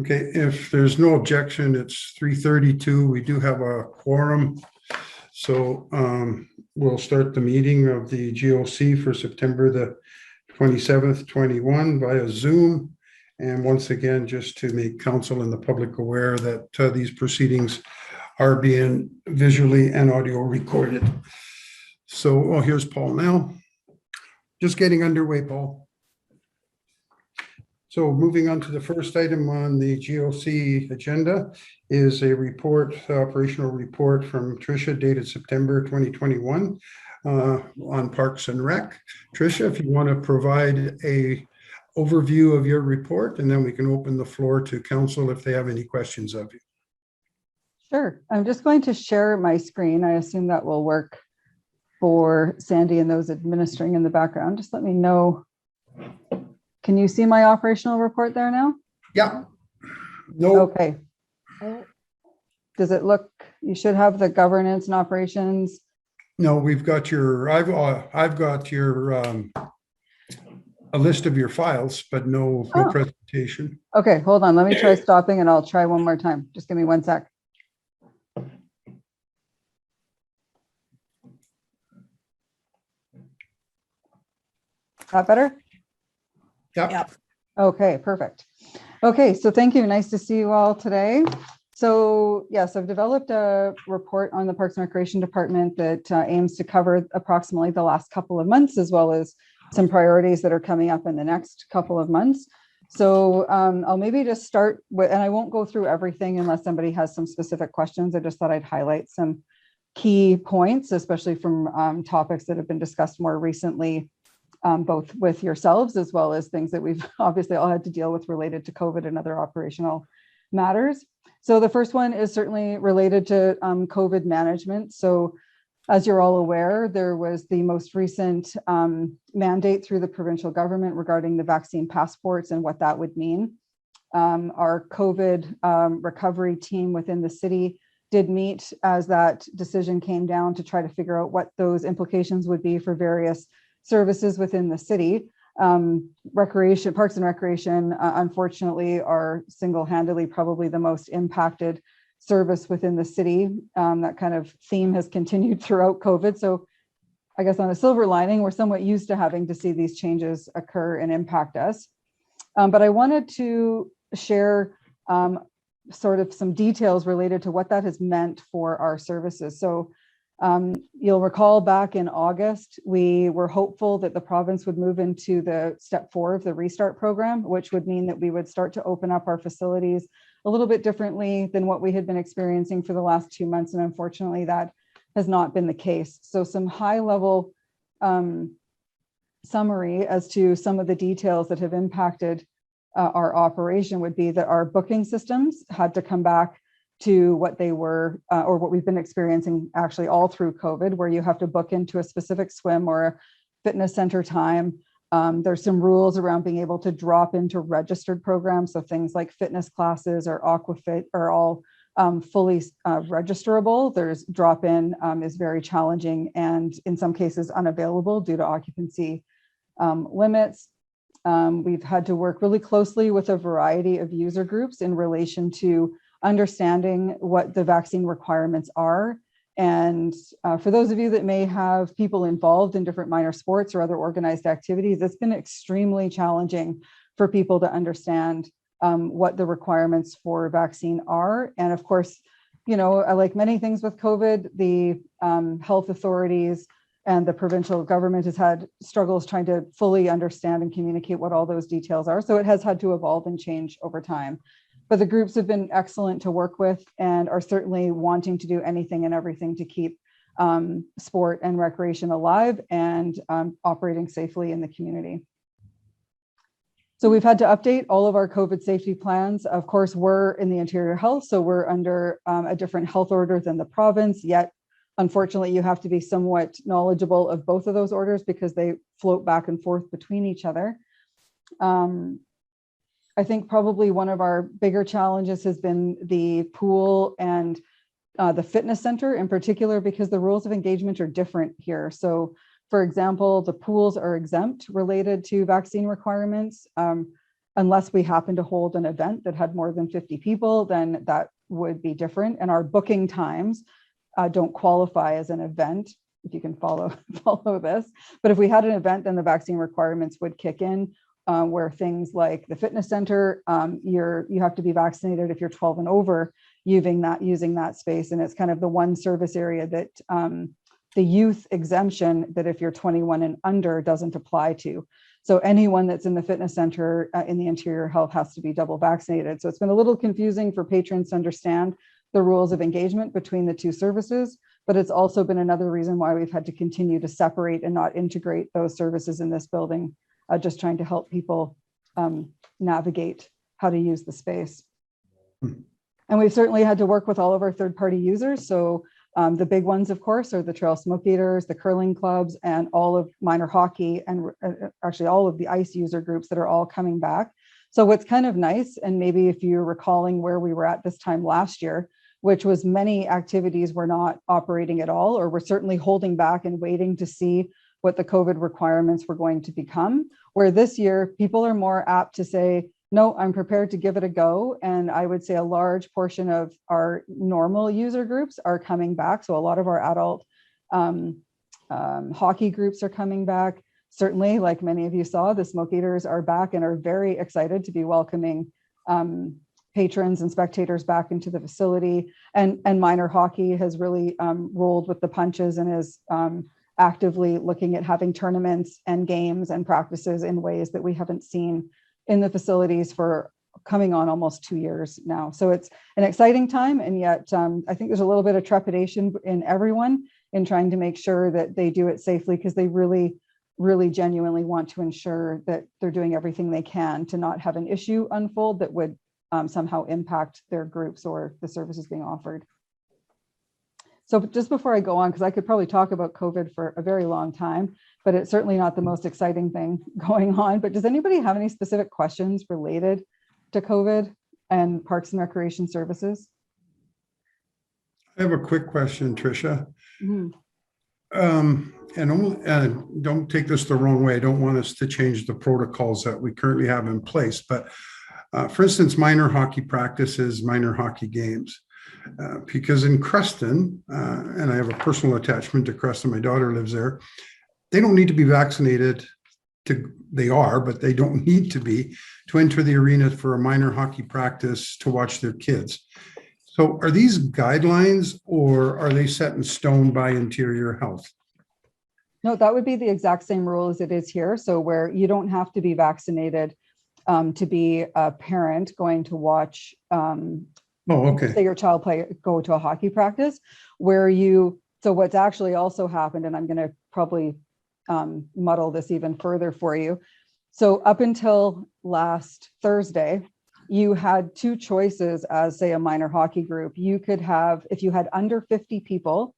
Okay, if there's no objection, it's 3:32. We do have a quorum. So we'll start the meeting of the GOC for September the 27th, 21 via Zoom. And once again, just to make council and the public aware that these proceedings are being visually and audio recorded. So here's Paul now. Just getting underway, Paul. So moving on to the first item on the GOC agenda is a report, operational report from Tricia dated September 2021 on Parks and Rec. Tricia, if you want to provide a overview of your report, and then we can open the floor to council if they have any questions of you. Sure. I'm just going to share my screen. I assume that will work for Sandy and those administering in the background. Just let me know. Can you see my operational report there now? Yeah. No. Okay. Does it look, you should have the governance and operations. No, we've got your, I've got your, a list of your files, but no presentation. Okay, hold on. Let me try stopping and I'll try one more time. Just give me 1 sec. That better? Yep. Okay, perfect. Okay, so thank you. Nice to see you all today. So yes, I've developed a report on the Parks and Recreation Department that aims to cover approximately the last couple of months, as well as some priorities that are coming up in the next couple of months. So I'll maybe just start with, and I won't go through everything unless somebody has some specific questions. I just thought I'd highlight some key points, especially from topics that have been discussed more recently, both with yourselves as well as things that we've obviously all had to deal with related to COVID and other operational matters. So the first one is certainly related to COVID management. So as you're all aware, there was the most recent mandate through the provincial government regarding the vaccine passports and what that would mean. Our COVID recovery team within the city did meet as that decision came down to try to figure out what those implications would be for various services within the city. Recreation, Parks and Recreation, unfortunately, are single-handedly probably the most impacted service within the city. That kind of theme has continued throughout COVID. So I guess on a silver lining, we're somewhat used to having to see these changes occur and impact us. But I wanted to share sort of some details related to what that has meant for our services. So you'll recall back in August, we were hopeful that the province would move into the step 4 of the restart program, which would mean that we would start to open up our facilities a little bit differently than what we had been experiencing for the last 2 months. And unfortunately, that has not been the case. So some high level summary as to some of the details that have impacted our operation would be that our booking systems had to come back to what they were, or what we've been experiencing actually all through COVID, where you have to book into a specific swim or a fitness center time. There's some rules around being able to drop into registered programs. So things like fitness classes or aquafit are all fully registerable. There's drop-in is very challenging and in some cases unavailable due to occupancy limits. We've had to work really closely with a variety of user groups in relation to understanding what the vaccine requirements are. And for those of you that may have people involved in different minor sports or other organized activities, it's been extremely challenging for people to understand what the requirements for vaccine are. And of course, you know, like many things with COVID, the health authorities and the provincial government has had struggles trying to fully understand and communicate what all those details are. So it has had to evolve and change over time. But the groups have been excellent to work with and are certainly wanting to do anything and everything to keep sport and recreation alive and operating safely in the community. So we've had to update all of our COVID safety plans. Of course, we're in the Interior Health, so we're under a different health order than the province, yet unfortunately you have to be somewhat knowledgeable of both of those orders because they float back and forth between each other. I think probably one of our bigger challenges has been the pool and the fitness center in particular, because the rules of engagement are different here. So for example, the pools are exempt related to vaccine requirements. unless we happen to hold an event that had more than 50 people, then that would be different. And our booking times don't qualify as an event, if you can follow this. But if we had an event, then the vaccine requirements would kick in, where things like the fitness center, you have to be vaccinated if you're 12 and over using that space. And it's kind of the one service area that the youth exemption that if you're 21 and under doesn't apply to. So anyone that's in the fitness center in the interior health has to be double vaccinated. So it's been a little confusing for patrons to understand the rules of engagement between the two services, but it's also been another reason why we've had to continue to separate and not integrate those services in this building, just trying to help people navigate how to use the space. And we've certainly had to work with all of our third-party users. So the big ones, of course, are the Trail Smoke Eaters, the curling clubs, and all of minor hockey, and actually all of the ice user groups that are all coming back. So what's kind of nice, and maybe if you're recalling where we were at this time last year, which was many activities were not operating at all, or were certainly holding back and waiting to see what the COVID requirements were going to become, where this year people are more apt to say, no, I'm prepared to give it a go. And I would say a large portion of our normal user groups are coming back. So a lot of our adult hockey groups are coming back. Certainly, like many of you saw, the Smoke Eaters are back and are very excited to be welcoming patrons and spectators back into the facility. And minor hockey has really rolled with the punches and is actively looking at having tournaments and games and practices in ways that we haven't seen in the facilities for coming on almost 2 years now. So it's an exciting time. And yet I think there's a little bit of trepidation in everyone in trying to make sure that they do it safely, because they really genuinely want to ensure that they're doing everything they can to not have an issue unfold that would somehow impact their groups or the services being offered. So just before I go on, because I could probably talk about COVID for a very long time, but it's certainly not the most exciting thing going on. But does anybody have any specific questions related to COVID and Parks and Recreation Services? I have a quick question, Tricia. Mm-hmm. And don't take this the wrong way. I don't want us to change the protocols that we currently have in place. But for instance, minor hockey practices, minor hockey games. Because in Creston, and I have a personal attachment to Creston, my daughter lives there, they don't need to be vaccinated. They are, but they don't need to be to enter the arena for a minor hockey practice to watch their kids. So are these guidelines, or are they set in stone by Interior Health? No, that would be the exact same rule as it is here. So where you don't have to be vaccinated to be a parent going to watch say your child go to a hockey practice, so what's actually also happened, and I'm going to probably muddle this even further for you. So up until last Thursday, you had two choices as, say, a minor hockey group. You could have, if you had under 50 people,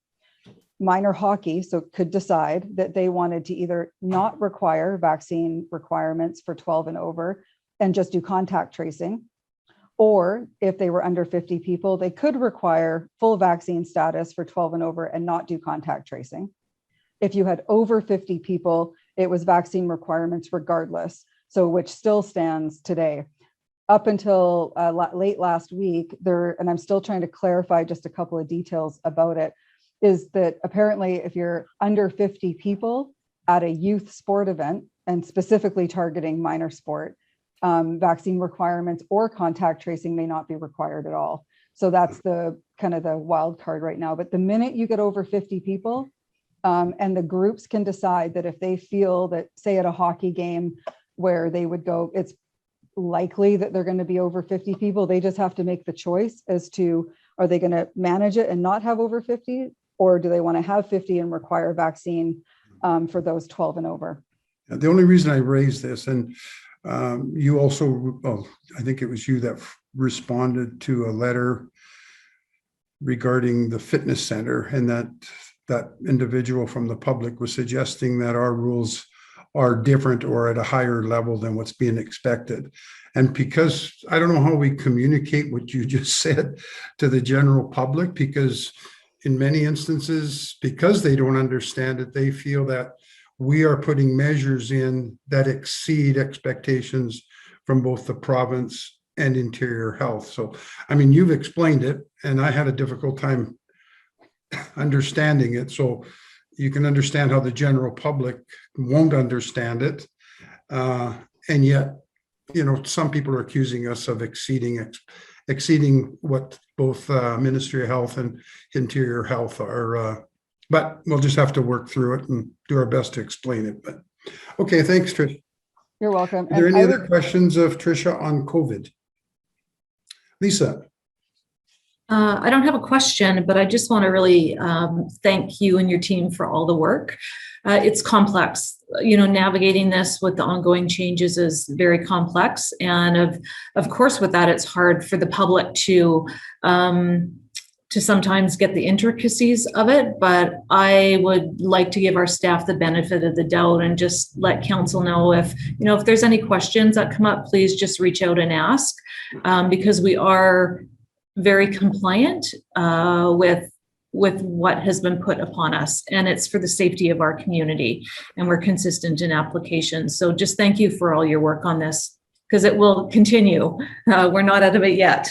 minor hockey, so could decide that they wanted to either not require vaccine requirements for 12 and over and just do contact tracing. Or if they were under 50 people, they could require full vaccine status for 12 and over and not do contact tracing. If you had over 50 people, it was vaccine requirements regardless. So which still stands today. Up until late last week, and I'm still trying to clarify just a couple of details about it, is that apparently if you're under 50 people at a youth sport event, and specifically targeting minor sport, vaccine requirements or contact tracing may not be required at all. So that's the kind of the wild card right now. But the minute you get over 50 people, and the groups can decide that if they feel that, say at a hockey game where they would go, it's likely that they're going to be over 50 people, they just have to make the choice as to, are they going to manage it and not have over 50, or do they want to have 50 and require vaccine for those 12 and over? The only reason I raised this, and you also, I think it was you that responded to a letter regarding the fitness center, and that individual from the public was suggesting that our rules are different or at a higher level than what's being expected. And because I don't know how we communicate what you just said to the general public, because in many instances, because they don't understand it, they feel that we are putting measures in that exceed expectations from both the province and Interior Health. So, I mean, you've explained it, and I had a difficult time understanding it. So you can understand how the general public won't understand it. And yet, some people are accusing us of exceeding what both Ministry of Health and Interior Health are. But we'll just have to work through it and do our best to explain it. But okay, thanks, Trish. You're welcome. Are there And any I other would, questions of Tricia on COVID? Lisa? I don't have a question, but I just want to really thank you and your team for all the work. It's complex. Navigating this with the ongoing changes is very complex. And of course, with that, it's hard for the public to sometimes get the intricacies of it. But I would like to give our staff the benefit of the doubt and just let council know if there's any questions that come up, please just reach out and ask, because we are very compliant with what has been put upon us, and it's for the safety of our community, and we're consistent in applications. So just thank you for all your work on this, because it will continue. We're not out of it yet.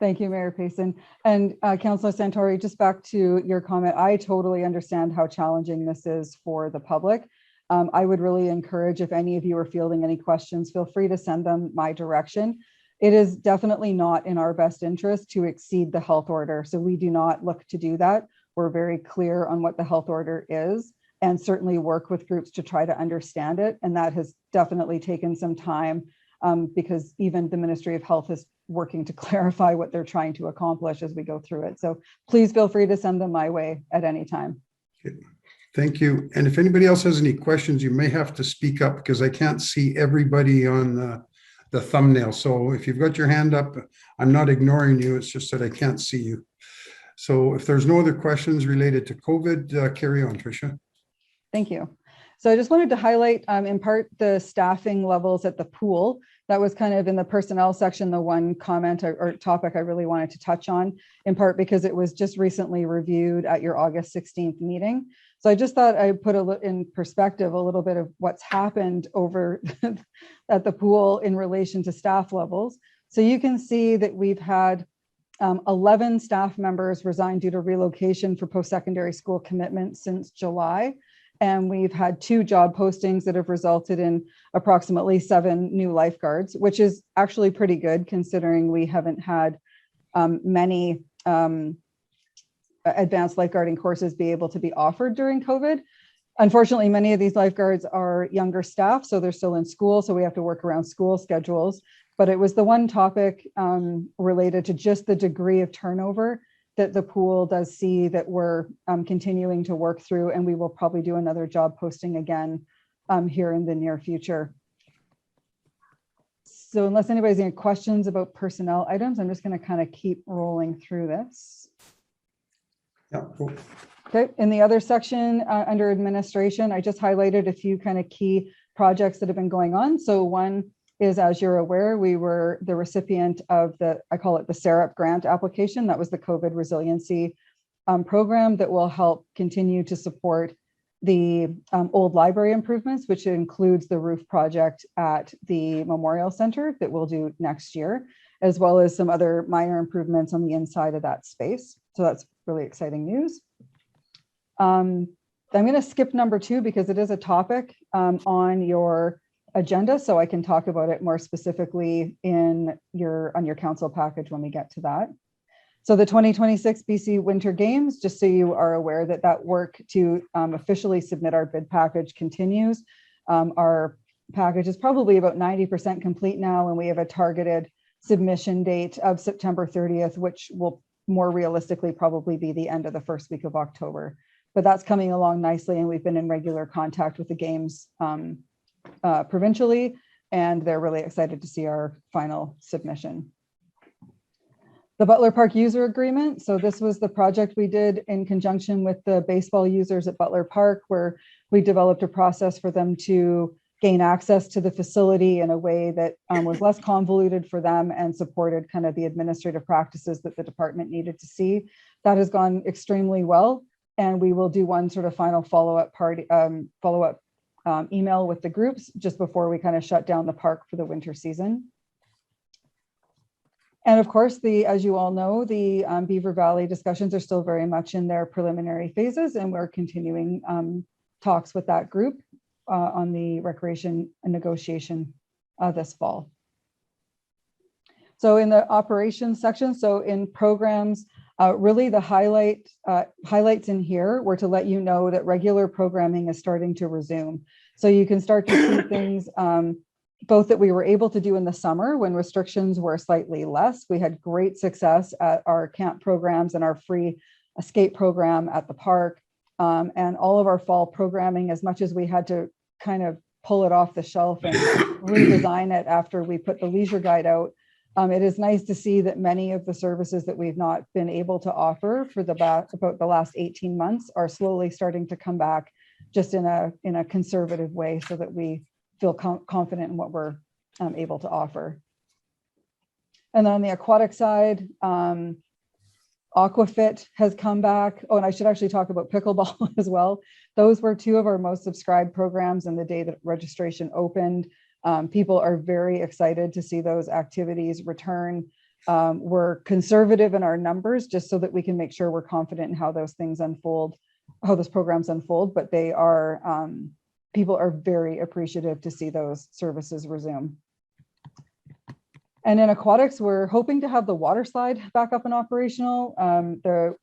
thank you, Mayor Payson. And Councillor Santori, just back to your comment, I totally understand how challenging this is for the public. I would really encourage, if any of you are fielding any questions, feel free to send them my direction. It is definitely not in our best interest to exceed the health order. So we do not look to do that. We're very clear on what the health order is, and certainly work with groups to try to understand it. And that has definitely taken some time, because even the Ministry of Health is working to clarify what they're trying to accomplish as we go through it. So please feel free to send them my way at any time. Okay. Thank you. And if anybody else has any questions, you may have to speak up, because I can't see everybody on the thumbnail. So if you've got your hand up, I'm not ignoring you. It's just that I can't see you. So if there's no other questions related to COVID, carry on, Tricia. Thank you. So I just wanted to highlight in part the staffing levels at the pool. That was kind of in the personnel section, the one comment or topic I really wanted to touch on, in part because it was just recently reviewed at your August 16th meeting. So I just thought I'd put in perspective a little bit of what's happened over at the pool in relation to staff levels. So you can see that we've had 11 staff members resign due to relocation for post-secondary school commitments since July. And we've had 2 job postings that have resulted in approximately 7 new lifeguards, which is actually pretty good considering we haven't had many advanced lifeguarding courses be able to be offered during COVID. Unfortunately, many of these lifeguards are younger staff, so they're still in school, so we have to work around school schedules. But it was the one topic related to just the degree of turnover that the pool does see that we're continuing to work through, and we will probably do another job posting again here in the near future. So unless anybody has any questions about personnel items, I'm just going to kind of keep rolling through this. Yeah, cool. Okay, in the other section under administration, I just highlighted a few kind of key projects that have been going on. So one is, as you're aware, we were the recipient of I call it the SARAP grant application. That was the COVID resiliency program that will help continue to support the old library improvements, which includes the roof project at the Memorial Center that we'll do next year, as well as some other minor improvements on the inside of that space. So that's really exciting news. I'm going to skip number 2 because it is a topic on your agenda, so I can talk about it more specifically on your council package when we get to that. So the 2026 BC Winter Games, just so you are aware that work to officially submit our bid package continues. Our package is probably about 90% complete now, and we have a targeted submission date of September 30th, which will more realistically probably be the end of the first week of October. But that's coming along nicely, and we've been in regular contact with the games provincially, and they're really excited to see our final submission. The Butler Park user agreement. So this was the project we did in conjunction with the baseball users at Butler Park, where we developed a process for them to gain access to the facility in a way that was less convoluted for them and supported kind of the administrative practices that the department needed to see. That has gone extremely well, and we will do one sort of final follow-up email with the groups just before we kind of shut down the park for the winter season. And of course, as you all know, the Beaver Valley discussions are still very much in their preliminary phases, and we're continuing talks with that group on the recreation and negotiation this fall. So in the operations section, so in programs, really the highlights in here were to let you know that regular programming is starting to resume. So you can start to see things both that we were able to do in the summer when restrictions were slightly less. We had great success at our camp programs and our free escape program at the park, and all of our fall programming, as much as we had to kind of pull it off the shelf and redesign it after we put the leisure guide out. It is nice to see that many of the services that we've not been able to offer for about the last 18 months are slowly starting to come back, just in a conservative way, so that we feel confident in what we're able to offer. And then on the aquatic side, Aquafit has come back. Oh, and I should actually talk about pickleball as well. Those were two of our most subscribed programs in the day that registration opened. People are very excited to see those activities return. We're conservative in our numbers just so that we can make sure we're confident in how those things unfold, how those programs unfold, but they are, people are very appreciative to see those services resume. And in aquatics, we're hoping to have the water slide back up and operational.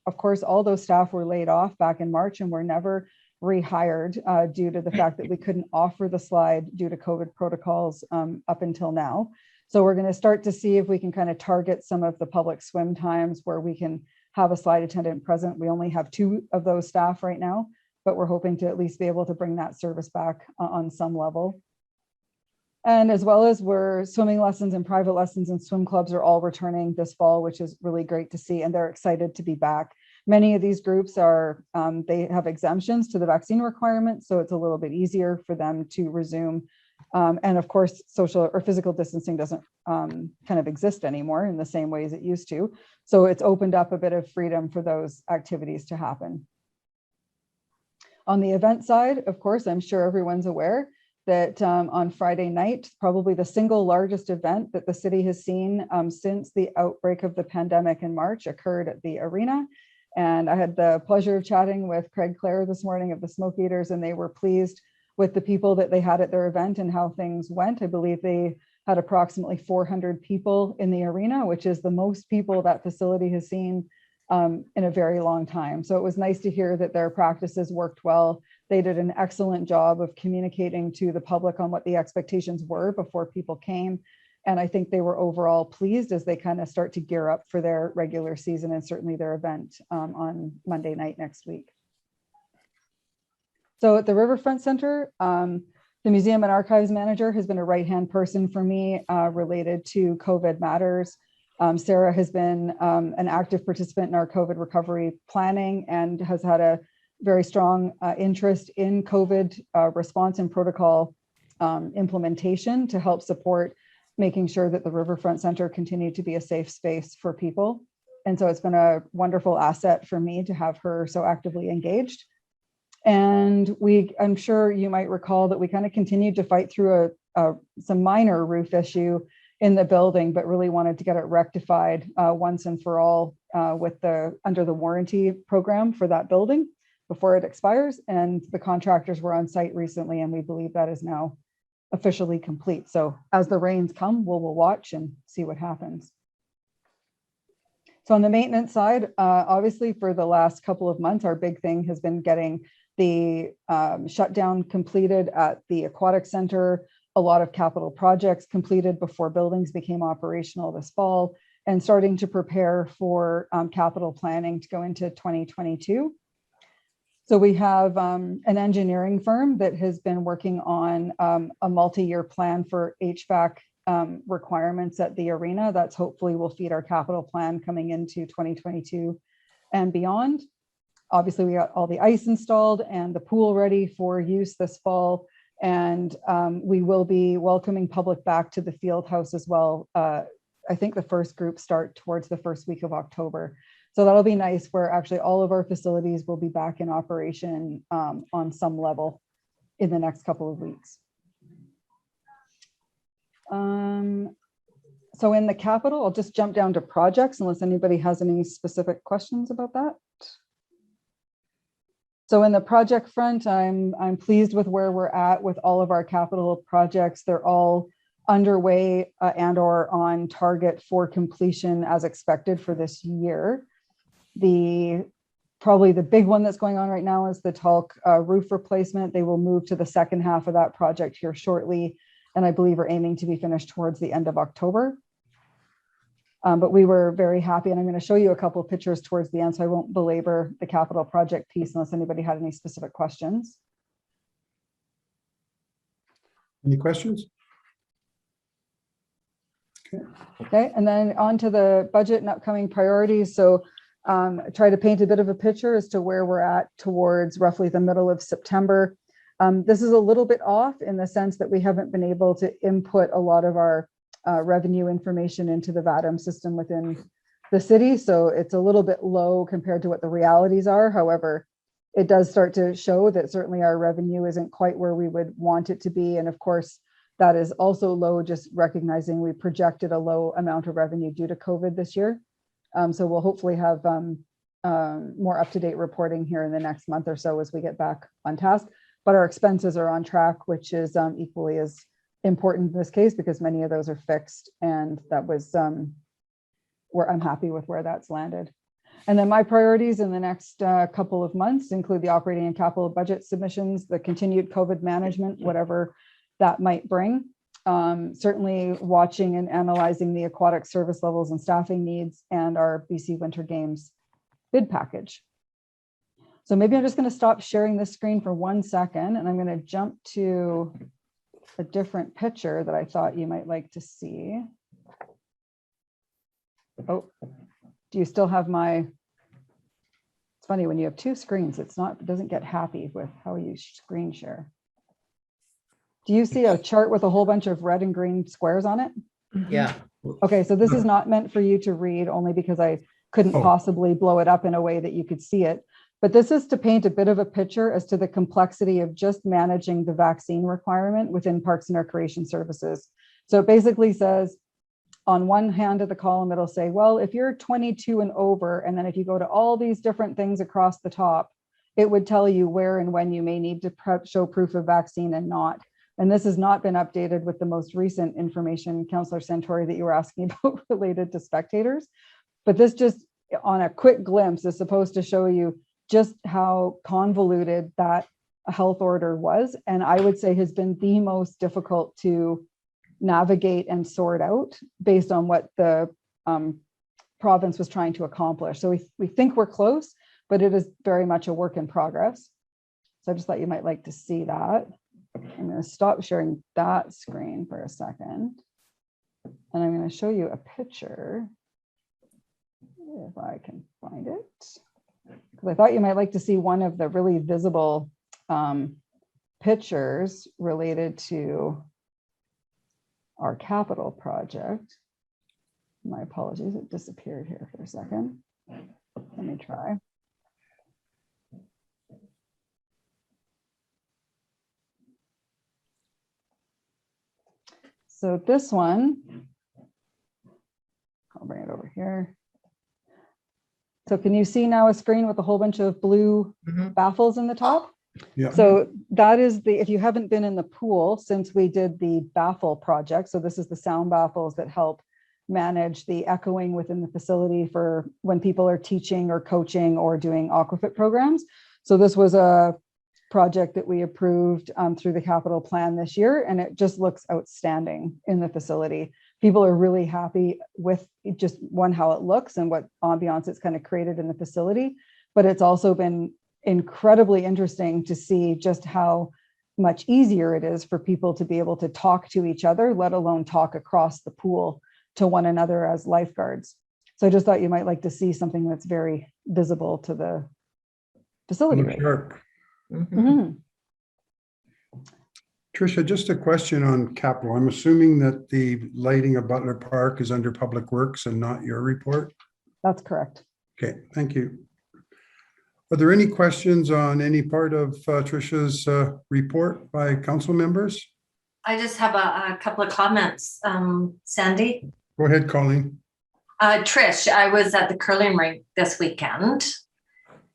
Of course, all those staff were laid off back in March and were never rehired due to the fact that we couldn't offer the slide due to COVID protocols up until now. So we're going to start to see if we can kind of target some of the public swim times where we can have a slide attendant present. We only have 2 of those staff right now, but we're hoping to at least be able to bring that service back on some level. And as well as swimming lessons and private lessons and swim clubs are all returning this fall, which is really great to see. And they're excited to be back. Many of these groups are, they have exemptions to the vaccine requirements, so it's a little bit easier for them to resume. And of course, social or physical distancing doesn't kind of exist anymore in the same way as it used to. So it's opened up a bit of freedom for those activities to happen. On the event side, of course, I'm sure everyone's aware that on Friday night, probably the single largest event that the city has seen since the outbreak of the pandemic in March occurred at the arena. And I had the pleasure of chatting with Craig Clare this morning of the Smoke Eaters, and they were pleased with the people that they had at their event and how things went. I believe they had approximately 400 people in the arena, which is the most people that facility has seen in a very long time. So it was nice to hear that their practices worked well. They did an excellent job of communicating to the public on what the expectations were before people came. And I think they were overall pleased as they kind of start to gear up for their regular season and certainly their event on Monday night next week. So at the Riverfront Center, the Museum and Archives Manager has been a right-hand person for me related to COVID matters. Sarah has been an active participant in our COVID recovery planning and has had a very strong interest in COVID response and protocol implementation to help support making sure that the Riverfront Center continued to be a safe space for people. And so it's been a wonderful asset for me to have her so actively engaged. And I'm sure you might recall that we kind of continued to fight through some minor roof issue in the building, but really wanted to get it rectified once and for all with under the warranty program for that building before it expires. And the contractors were on site recently, and we believe that is now officially complete. So as the rains come, we'll watch and see what happens. So on the maintenance side, obviously for the last couple of months, our big thing has been getting the shutdown completed at the Aquatic Center, a lot of capital projects completed before buildings became operational this fall, and starting to prepare for capital planning to go into 2022. So we have an engineering firm that has been working on a multi-year plan for HVAC requirements at the arena. That's hopefully will feed our capital plan coming into 2022 and beyond. Obviously, we got all the ice installed and the pool ready for use this fall. And we will be welcoming public back to the field house as well. I think the first group start towards the first week of October. So that'll be nice where actually all of our facilities will be back in operation on some level. in the next couple of weeks. So in the capital, I'll just jump down to projects unless anybody has any specific questions about that. So in the project front, I'm pleased with where we're at with all of our capital projects. They're all underway and or on target for completion as expected for this year. Probably the big one that's going on right now is the Talc roof replacement. They will move to the second half of that project here shortly, and I believe are aiming to be finished towards the end of October. But we were very happy, and I'm going to show you a couple of pictures towards the end, so I won't belabor the capital project piece unless anybody had any specific questions. Any questions? Okay, and then on to the budget and upcoming priorities. So try to paint a bit of a picture as to where we're at towards roughly the middle of September. This is a little bit off in the sense that we haven't been able to input a lot of our revenue information into the VADM system within the city. So it's a little bit low compared to what the realities are. However, it does start to show that certainly our revenue isn't quite where we would want it to be. And of course, that is also low, just recognizing we projected a low amount of revenue due to COVID this year. So we'll hopefully have more up-to-date reporting here in the next month or so as we get back on task. But our expenses are on track, which is equally as important in this case because many of those are fixed, and that was where I'm happy with where that's landed. And then my priorities in the next couple of months include the operating and capital budget submissions, the continued COVID management, whatever that might bring. Certainly watching and analyzing the aquatic service levels and staffing needs, and our BC Winter Games bid package. So maybe I'm just going to stop sharing this screen for 1 second, and I'm going to jump to a different picture that I thought you might like to see. Oh, do you still have my, it's funny when you have two screens, it doesn't get happy with how you screen share. Do you see a chart with a whole bunch of red and green squares on it? Yeah. Okay, so this is not meant for you to read only because I couldn't possibly blow it up in a way that you could see it. But this is to paint a bit of a picture as to the complexity of just managing the vaccine requirement within Parks and Recreation Services. So it basically says, on one hand of the column, it'll say, well, if you're 22 and over, and then if you go to all these different things across the top, it would tell you where and when you may need to show proof of vaccine and not. And this has not been updated with the most recent information, Councillor Santori, that you were asking about related to spectators. But this just on a quick glimpse is supposed to show you just how convoluted that health order was. And I would say has been the most difficult to navigate and sort out based on what the province was trying to accomplish. So we think we're close, but it is very much a work in progress. So I just thought you might like to see that. I'm going to stop sharing that screen for a second. And I'm going to show you a picture, if I can find it. Because I thought you might like to see one of the really visible pictures related to our capital project. My apologies, it disappeared here for a second. Let me try. So this one, I'll bring it over here. So can you see now a screen with a whole bunch of blue baffles in the top? Yeah. So that is if you haven't been in the pool since we did the baffle project, so this is the sound baffles that help manage the echoing within the facility for when people are teaching or coaching or doing aquafit programs. So this was a project that we approved through the capital plan this year, and it just looks outstanding in the facility. People are really happy with just one, how it looks and what ambiance it's kind of created in the facility, but it's also been incredibly interesting to see just how much easier it is for people to be able to talk to each other, let alone talk across the pool to one another as lifeguards. So I just thought you might like to see something that's very visible to the facility. Right? Sure. Mm-hmm. Tricia, just a question on capital. I'm assuming that the lighting of Butler Park is under Public Works and not your report? That's correct. Okay, thank you. Are there any questions on any part of Tricia's report by council members? I just have a couple of comments, Sandy. Go ahead, Colleen. Trish, I was at the curling rink this weekend.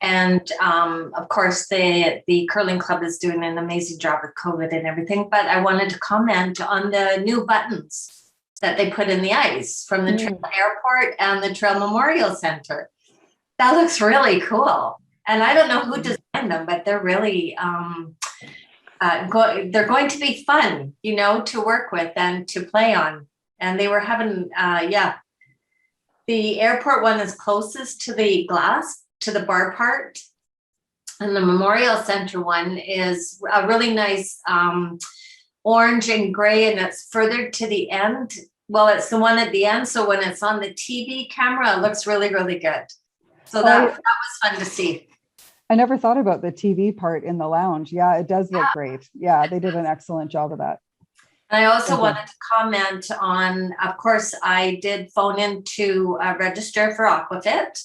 And of course, the curling club is doing an amazing job with COVID and everything. But I wanted to comment on the new buttons that they put in the ice from the Trail Airport and the Trail Memorial Center. That looks really cool. And I don't know who designed them, but they're really they're going to be fun, you know, to work with and to play on. And they were having, the airport one is closest to the glass, to the bar part. And the Memorial Center one is a really nice orange and gray, and it's further to the end. Well, it's the one at the end. So when it's on the TV camera, it looks really, really good. So that was fun to see. I never thought about the TV part in the lounge. Yeah, it does look great. Yeah, they did an excellent job of that. And I also wanted to comment on, of course, I did phone in to register for Aquafit.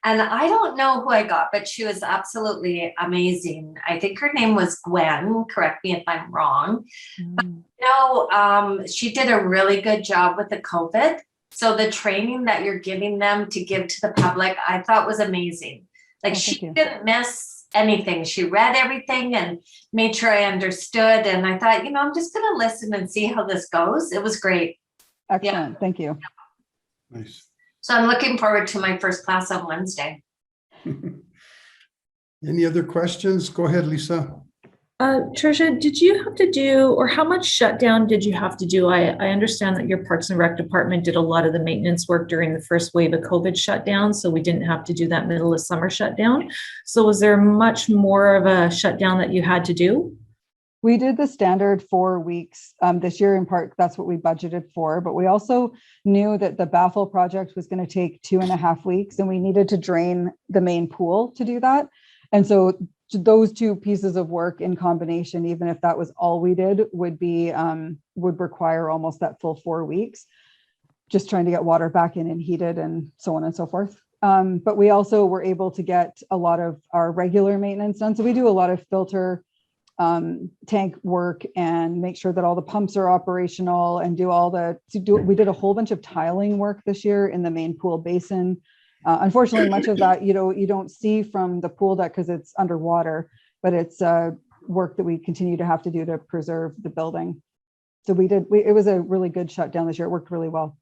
And I don't know who I got, but she was absolutely amazing. I think her name was Gwen. Correct me if I'm wrong. But, she did a really good job with the COVID. So the training that you're giving them to give to the public, I thought was amazing. Like she didn't miss anything. She read everything and made sure I understood. And I thought, I'm just going to listen and see how this goes. It was great. Excellent. Yeah. Thank you. Nice. So I'm looking forward to my first class on Wednesday. Any other questions? Go ahead, Lisa. Tricia, did you have to do, or how much shutdown did you have to do? I understand that your Parks and Rec department did a lot of the maintenance work during the first wave of COVID shutdown, so we didn't have to do that middle of summer shutdown. So was there much more of a shutdown that you had to do? We did the standard 4 weeks this year. In part, that's what we budgeted for, but we also knew that the baffle project was going to take 2.5 weeks, and we needed to drain the main pool to do that. And so those two pieces of work in combination, even if that was all we did, would require almost that full 4 weeks, just trying to get water back in and heated and so on and so forth. But we also were able to get a lot of our regular maintenance done. So we do a lot of filter tank work and make sure that all the pumps are operational and we did a whole bunch of tiling work this year in the main pool basin. Unfortunately, much of that, you don't see from the pool deck because it's underwater, but it's work that we continue to have to do to preserve the building. So it was a really good shutdown this year. It worked really well.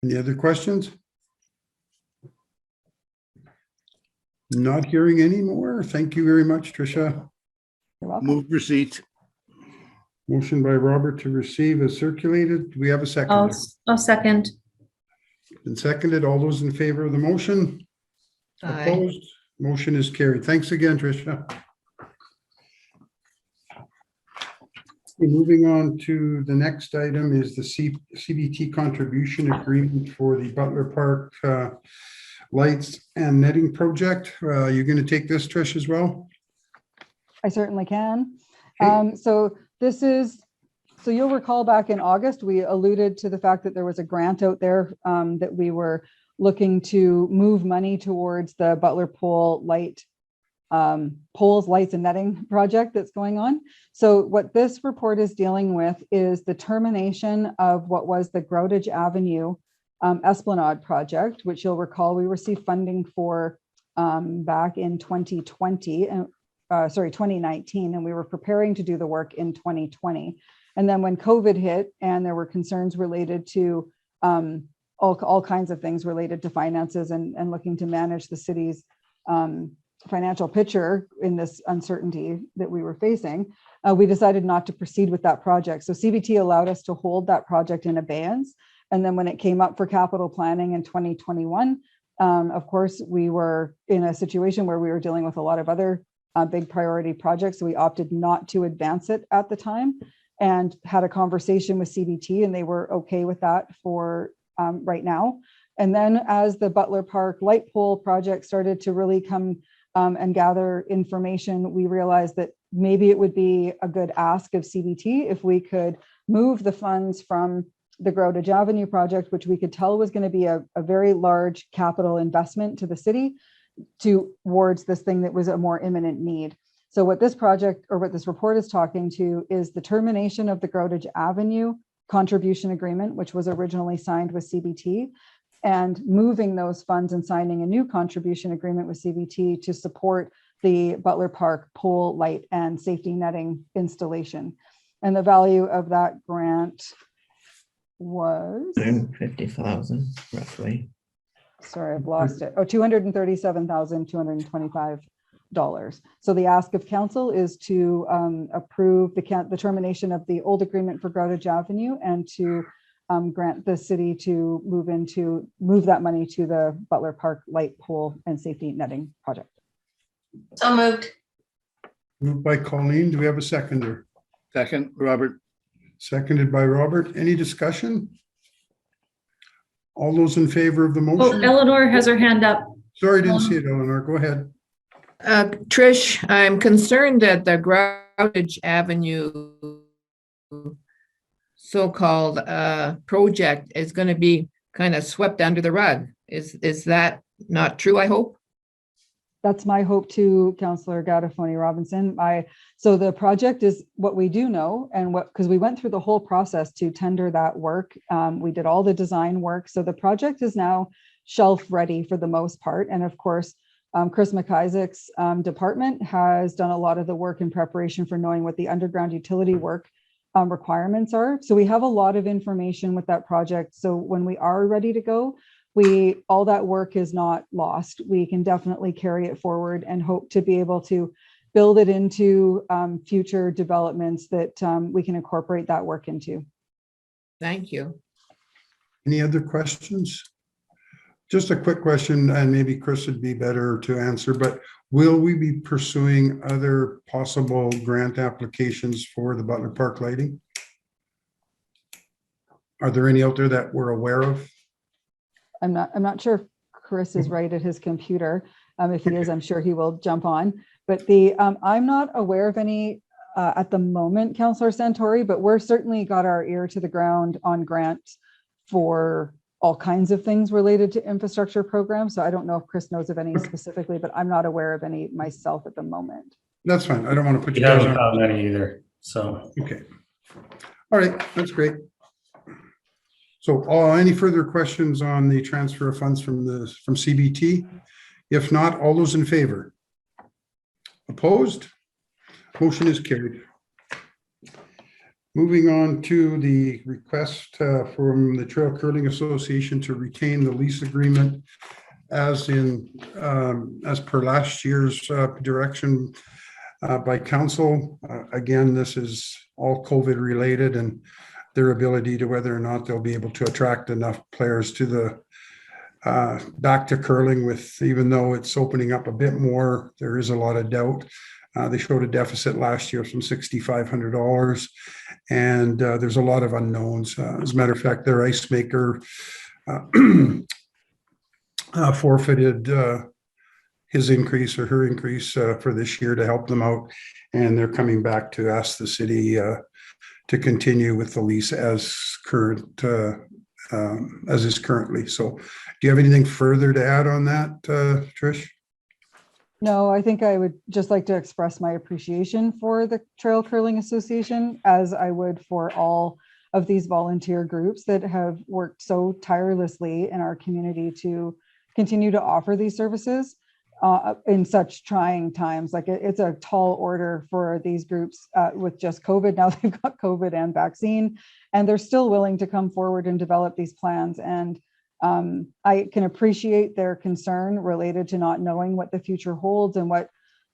Any other questions? Not hearing any more. Thank you very much, Tricia. You're welcome. Move receipt. Motion by Robert to receive is circulated. Do we have a second? I'll second. Been seconded. All those in favor of the motion? Aye. Opposed? Motion is carried. Thanks again, Tricia. Moving on to the next item is the CBT contribution agreement for the Butler Park lights and netting project. You're going to take this, Trish, as well? I certainly can. Okay. So you'll recall back in August, we alluded to the fact that there was a grant out there that we were looking to move money towards the Butler Pole poles, lights and netting project that's going on. So what this report is dealing with is the termination of what was the Groudage Avenue Esplanade project, which you'll recall we received funding for back in 2019, and we were preparing to do the work in 2020. And then when COVID hit and there were concerns related to all kinds of things related to finances and looking to manage the city's financial picture in this uncertainty that we were facing, we decided not to proceed with that project. So CBT allowed us to hold that project in abeyance. And then when it came up for capital planning in 2021, of course, we were in a situation where we were dealing with a lot of other big priority projects. So we opted not to advance it at the time and had a conversation with CBT, and they were okay with that for right now. And then as the Butler Park light pole project started to really come and gather information, we realized that maybe it would be a good ask of CBT if we could move the funds from the Groudage Avenue project, which we could tell was going to be a very large capital investment to the city, towards this thing that was a more imminent need. So what this project, or what this report is talking to, is the termination of the Groudage Avenue contribution agreement, which was originally signed with CBT, and moving those funds and signing a new contribution agreement with CBT to support the Butler Park pole light and safety netting installation. And the value of that grant was 150,000 roughly. sorry, I've lost it. Oh, $237,225. So the ask of council is to approve the termination of the old agreement for Groudage Avenue, and to grant the city to move that money to the Butler Park light pole and safety netting project. So moved. Moved by Colleen. Do we have a seconder? Second, Robert. Seconded by Robert. Any discussion? All those in favor of the Oh, motion? Eleanor has her hand up. Sorry, didn't see it, Eleanor. Go ahead. Trish, I'm concerned that the Groudage Avenue so-called project is going to be kind of swept under the rug. Is that not true, I hope? That's my hope too, Councillor Gattafoni Robinson. So the project is what we do know, and because we went through the whole process to tender that work. We did all the design work. So the project is now shelf ready for the most part. And of course, Chris McIsaac's department has done a lot of the work in preparation for knowing what the underground utility work requirements are. So we have a lot of information with that project. So when we are ready to go, all that work is not lost. We can definitely carry it forward and hope to be able to build it into future developments that we can incorporate that work into. Thank you. Any other questions? Just a quick question, and maybe Chris would be better to answer, but will we be pursuing other possible grant applications for the Butler Park lighting? Are there any out there that we're aware of? I'm not sure if Chris is right at his computer. If he is, I'm sure he will jump on. But I'm not aware of any at the moment, Councillor Santori, but we're certainly got our ear to the ground on grants for all kinds of things related to infrastructure programs. So I don't know if Chris knows of any specifically, but I'm not aware of any myself at the moment. That's fine. I don't want to put We you guys haven't on. found any either, so. Okay. All right, that's great. So any further questions on the transfer of funds from CBT? If not, all those in favor? Opposed? Motion is carried. Moving on to the request from the Trail Curling Association to retain the lease agreement as per last year's direction by council. Again, this is all COVID related, and their ability to whether or not they'll be able to attract enough players to the back to curling, with even though it's opening up a bit more, there is a lot of doubt. They showed a deficit last year of some $6,500, and there's a lot of unknowns. As a matter of fact, their ice maker forfeited his increase or her increase for this year to help them out, and they're coming back to ask the city to continue with the lease as current as is currently. So do you have anything further to add on that, Trish? No, I think I would just like to express my appreciation for the Trail Curling Association, as I would for all of these volunteer groups that have worked so tirelessly in our community to continue to offer these services in such trying times. Like it's a tall order for these groups with just COVID. Now they've got COVID and vaccine, and they're still willing to come forward and develop these plans. And I can appreciate their concern related to not knowing what the future holds and what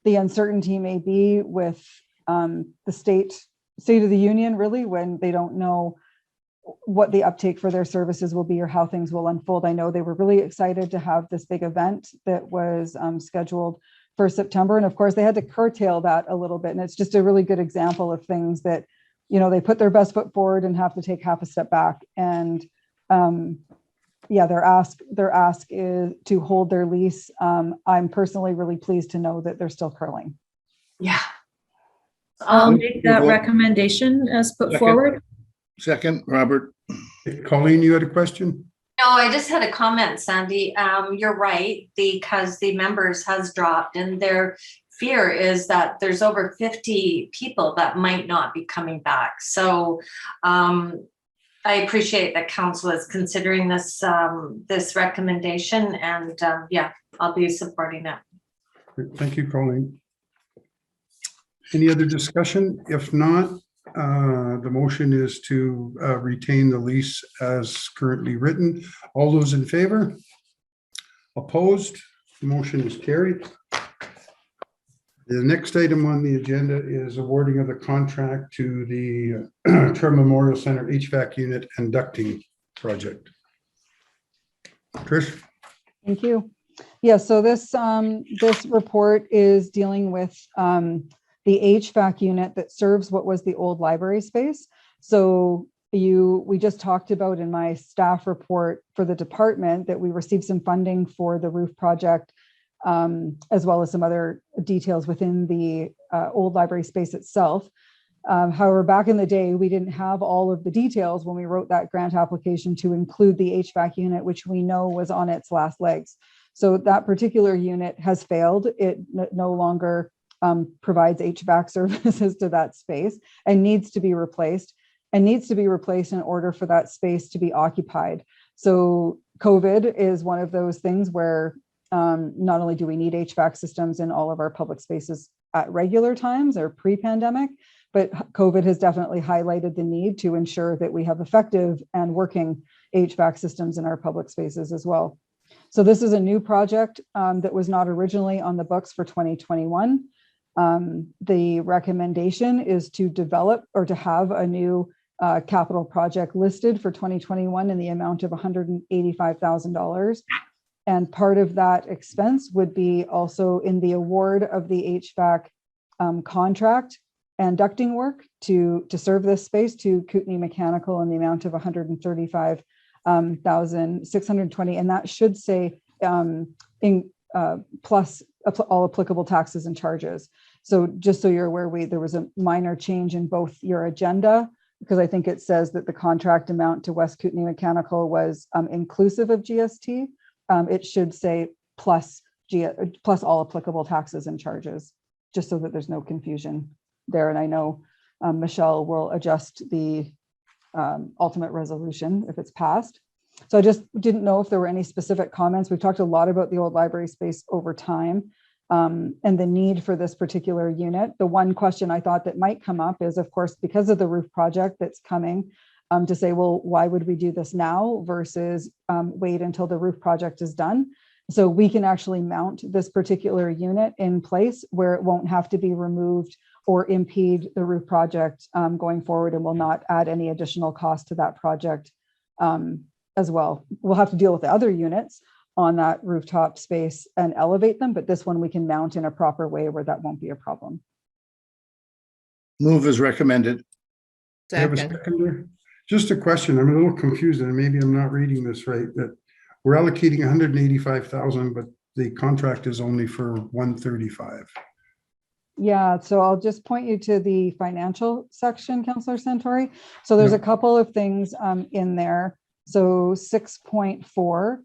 the uncertainty may be with the state of the union, really, when they don't know what the uptake for their services will be or how things will unfold. I know they were really excited to have this big event that was scheduled for September. And of course, they had to curtail that a little bit. And it's just a really good example of things that, you know, they put their best foot forward and have to take half a step back. And yeah, their ask is to hold their lease. I'm personally really pleased to know that they're still curling. Yeah. I'll Um, make that recommendation as put Second. forward. Second, Robert. Colleen, you had a question? No, I just had a comment, Sandy. You're right, because the members has dropped and their fear is that there's over 50 people that might not be coming back. So I appreciate that council is considering this this recommendation, and yeah, I'll be supporting it. Thank you, Colleen. Any other discussion? If not, the motion is to retain the lease as currently written. All those in favor? Opposed? The motion is carried. The next item on the agenda is awarding of the contract to the Trevor Memorial Center HVAC unit and ducting project. Trish? Thank you. Yeah, so this report is dealing with the HVAC unit that serves what was the old library space. So we just talked about in my staff report for the department that we received some funding for the roof project, as well as some other details within the old library space itself. However, back in the day, we didn't have all of the details when we wrote that grant application to include the HVAC unit, which we know was on its last legs. So that particular unit has failed. It no longer provides HVAC services to that space and needs to be replaced, in order for that space to be occupied. So COVID is one of those things where not only do we need HVAC systems in all of our public spaces at regular times or pre-pandemic, but COVID has definitely highlighted the need to ensure that we have effective and working HVAC systems in our public spaces as well. So this is a new project that was not originally on the books for 2021. The recommendation is to develop or to have a new capital project listed for 2021 in the amount of $185,000. And part of that expense would be also in the award of the HVAC contract and ducting work to serve this space to Kootenay Mechanical in the amount of $135,620, and that should say plus all applicable taxes and charges. So just so you're aware, there was a minor change in both your agenda, because I think it says that the contract amount to West Kootenay Mechanical was inclusive of GST. It should say plus all applicable taxes and charges, just so that there's no confusion there. And I know Michelle will adjust the ultimate resolution if it's passed. So I just didn't know if there were any specific comments. We've talked a lot about the old library space over time and the need for this particular unit. The one question I thought that might come up is, of course, because of the roof project that's coming, to say, well, why would we do this now versus wait until the roof project is done? So we can actually mount this particular unit in place where it won't have to be removed or impede the roof project going forward, and will not add any additional cost to that project as well. We'll have to deal with the other units on that rooftop space and elevate them, but this one we can mount in a proper way where that won't be a problem. Move as recommended. I have a Second. seconder. Just a question. I'm a little confused, and maybe I'm not reading this right, that we're allocating 185,000, but the contract is only for 135. Yeah, so I'll just point you to the financial section, Councillor Santori. So there's a couple of things in there. So 6.4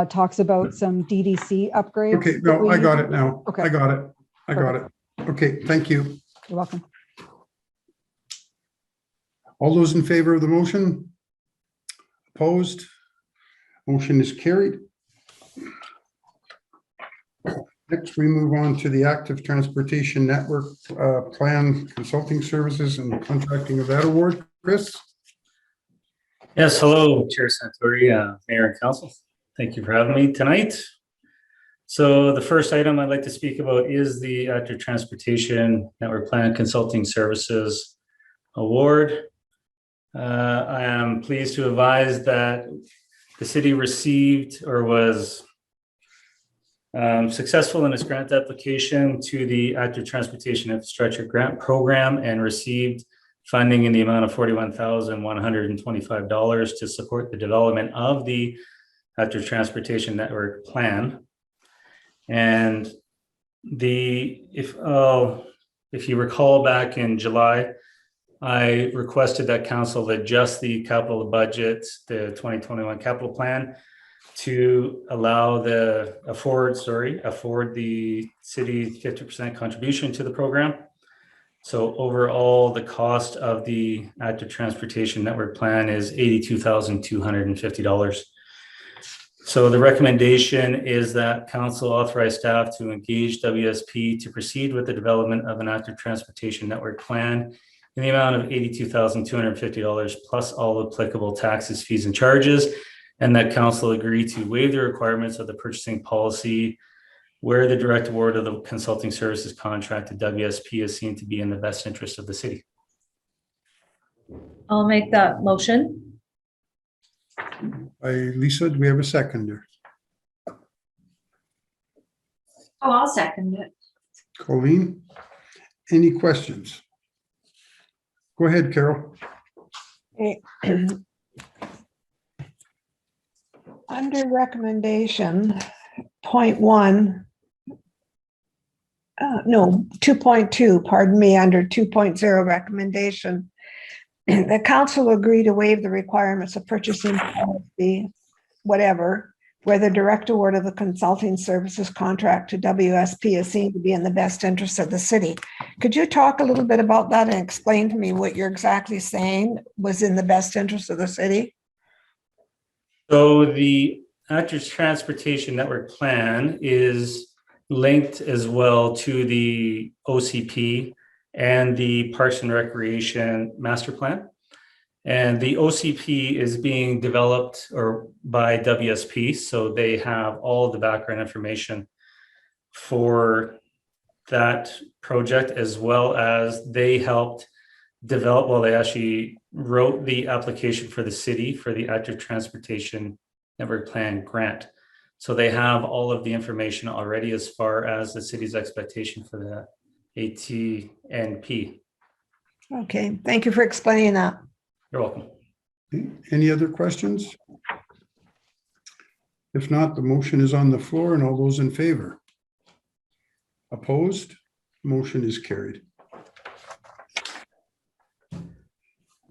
talks about some DDC upgrades. Okay, no, I got it now. Okay. I got it. Okay, thank you. You're welcome. All those in favor of the motion? Opposed? Motion is carried. Next, we move on to the Active Transportation Network Plan Consulting Services and contracting of that award. Chris? Yes, hello, Chair Santori, Mayor and Council. Thank you for having me tonight. So the first item I'd like to speak about is the Active Transportation Network Plan Consulting Services Award. I am pleased to advise that the city received or was successful in its grant application to the Active Transportation Infrastructure Grant Program and received funding in the amount of $41,125 to support the development of the Outdoor Transportation Network Plan. And if you recall back in July, I requested that council adjust the capital budget, the 2021 capital plan, to allow afford the city 50% contribution to the program. So overall, the cost of the Active Transportation Network Plan is $82,250. So the recommendation is that council authorize staff to engage WSP to proceed with the development of an active transportation network plan in the amount of $82,250 plus all applicable taxes, fees, and charges, and that council agree to waive the requirements of the purchasing policy where the direct award of the consulting services contract to WSP is seen to be in the best interest of the city. I'll make that motion. Lisa, do we have a seconder? Oh, I'll second it. Colleen, any questions? Go ahead, Carol. Under recommendation, 0.1, no, 2.2, pardon me, under 2.0 recommendation, the council agree to waive the requirements of purchasing policy, whatever, where the direct award of the consulting services contract to WSP is seen to be in the best interest of the city. Could you talk a little bit about that and explain to me what you're exactly saying was in the best interest of the city? So the Active Transportation Network Plan is linked as well to the OCP and the Parks and Recreation Master Plan. And the OCP is being developed by WSP, so they have all the background information for that project, as well as they helped develop, well, they actually wrote the application for the city for the Active Transportation Network Plan grant. So they have all of the information already as far as the city's expectation for the ATNP. Okay, thank you for explaining that. You're welcome. Any other questions? If not, the motion is on the floor and all those in favor? Opposed? Motion is carried.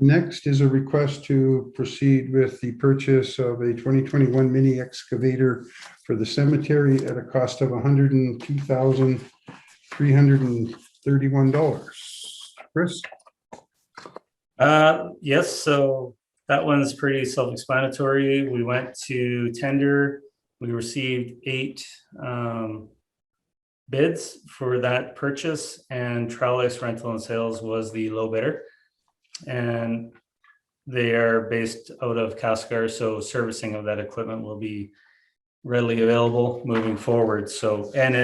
Next is a request to proceed with the purchase of a 2021 mini excavator for the cemetery at a cost of $102,331. Chris? Yes, so that one's pretty self-explanatory. We went to tender. We received 8 bids for that purchase, and Trellis Rental and Sales was the low bidder. And they are based out of Cascar, so servicing of that equipment will be readily available moving forward. So, and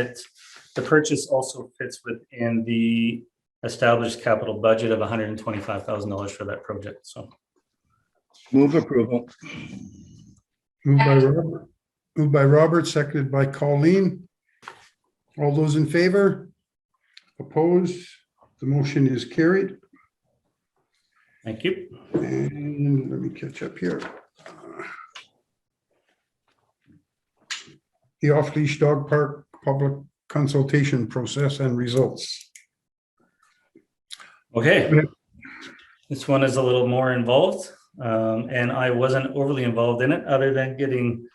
the purchase also fits within the established capital budget of $125,000 for that project. So, Move approval. Moved by Robert, seconded by Colleen. All those in favor? Opposed? The motion is carried. thank you. And let me catch up here. The off-leash dog park public consultation process and results. Okay. This one is a little more involved, and I wasn't overly involved in it other than getting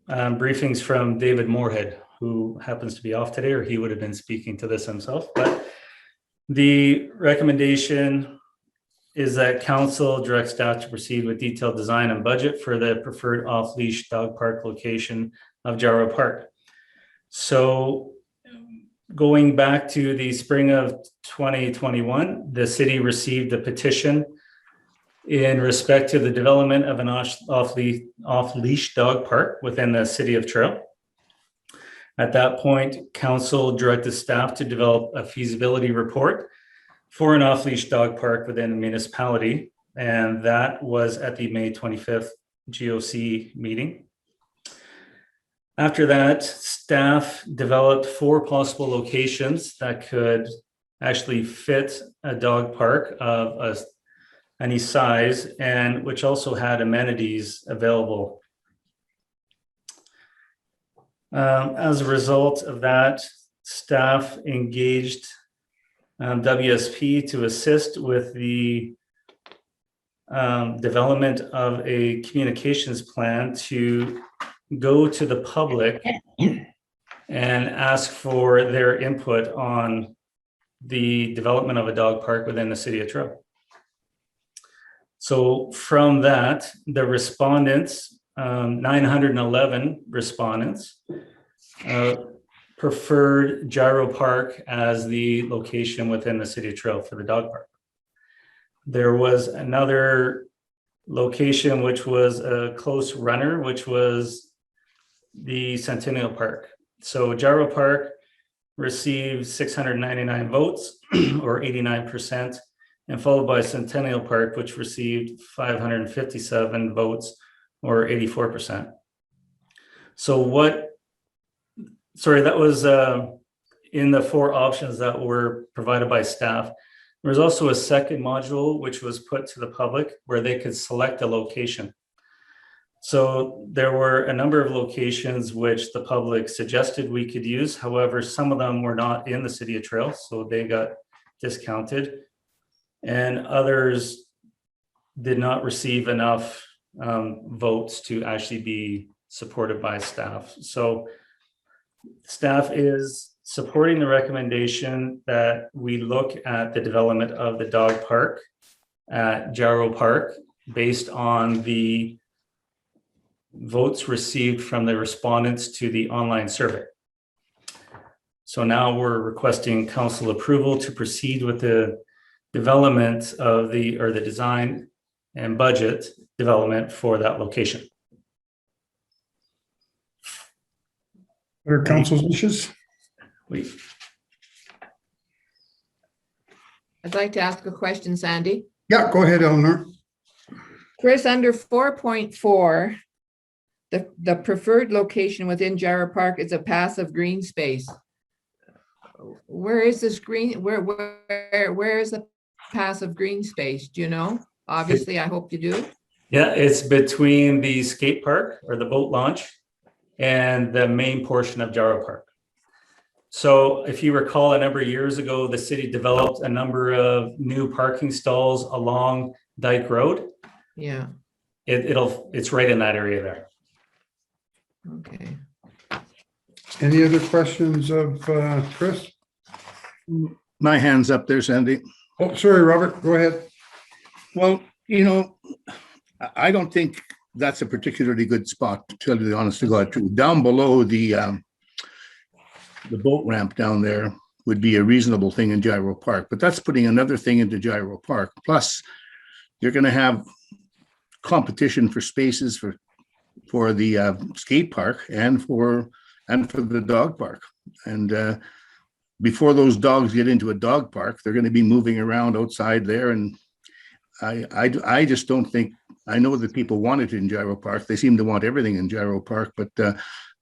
briefings from David Moorhead, who happens to be off today, or he would have been speaking to this himself. But the recommendation is that council direct staff to proceed with detailed design and budget for the preferred off-leash dog park location of Jarrow Park. So going back to the spring of 2021, the city received a petition in respect to the development of an off-leash dog park within the city of Trail. At that point, council directed staff to develop a feasibility report for an off-leash dog park within the municipality, and that was at the May 25th GOC meeting. After that, staff developed 4 possible locations that could actually fit a dog park of any size, and which also had amenities available. As a result of that, staff engaged WSP to assist with the development of a communications plan to go to the public and ask for their input on the development of a dog park within the city of Truro. So from that, the respondents, 911 respondents, preferred Gyro Park as the location within the city of Truro for the dog park. There was another location which was a close runner, which was the Centennial Park. So Gyro Park received 699 votes, or 89%, and followed by Centennial Park, which received 557 votes, or 84%. So that was in the 4 options that were provided by staff. There was also a second module which was put to the public where they could select a location. So there were a number of locations which the public suggested we could use. However, some of them were not in the city of Truro, so they got discounted. And others did not receive enough votes to actually be supported by staff. So staff is supporting the recommendation that we look at the development of the dog park at Gyro Park based on the votes received from the respondents to the online survey. So now we're requesting council approval to proceed with the development of the design and budget development for that location. What are council's wishes? I'd like to ask a question, Sandy. Yeah, go ahead, Eleanor. Chris, under 4.4, the preferred location within Gyro Park is a passive green space. Where is this green? Where is the passive green space? Do you know? Obviously, I hope you do. Yeah, it's between the skate park or the boat launch and the main portion of Gyro Park. So if you recall, a number of years ago, the city developed a number of new parking stalls along Dyke Road. Yeah. It's right in that area there. Okay. Any other questions of Chris? My hand's up there, Sandy. Oh, sorry, Robert, go ahead. Well, I don't think that's a particularly good spot, to tell you the honest to God truth. Down below the boat ramp down there would be a reasonable thing in Gyro Park, but that's putting another thing into Gyro Park. Plus, you're going to have competition for spaces for the skate park and for the dog park. And before those dogs get into a dog park, they're going to be moving around outside there. And I just don't think, I know that people want it in Gyro Park. They seem to want everything in Gyro Park, but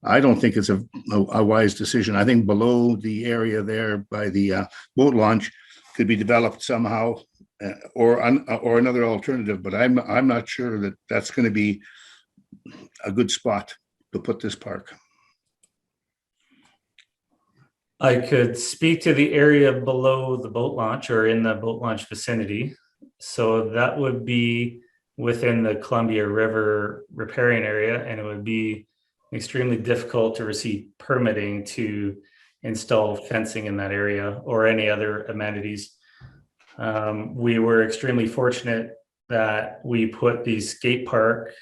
I don't think it's a wise decision. I think below the area there by the boat launch could be developed somehow, or another alternative. But I'm not sure that that's going to be a good spot to put this park. I could speak to the area below the boat launch or in the boat launch vicinity. So that would be within the Columbia River riparian area, and it would be extremely difficult to receive permitting to install fencing in that area or any other amenities. We were extremely fortunate that we put the skate park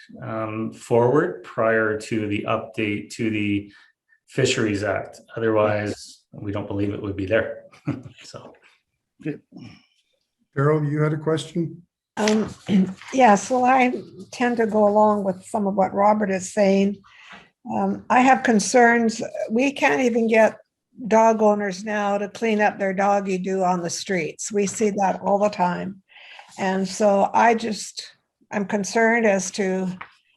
forward prior to the update to the Fisheries Act. Otherwise, we don't believe it would be there. So, Carol, you had a question? Yes, well, I tend to go along with some of what Robert is saying. I have concerns. We can't even get dog owners now to clean up their doggy doo on the streets. We see that all the time. And so I'm concerned as to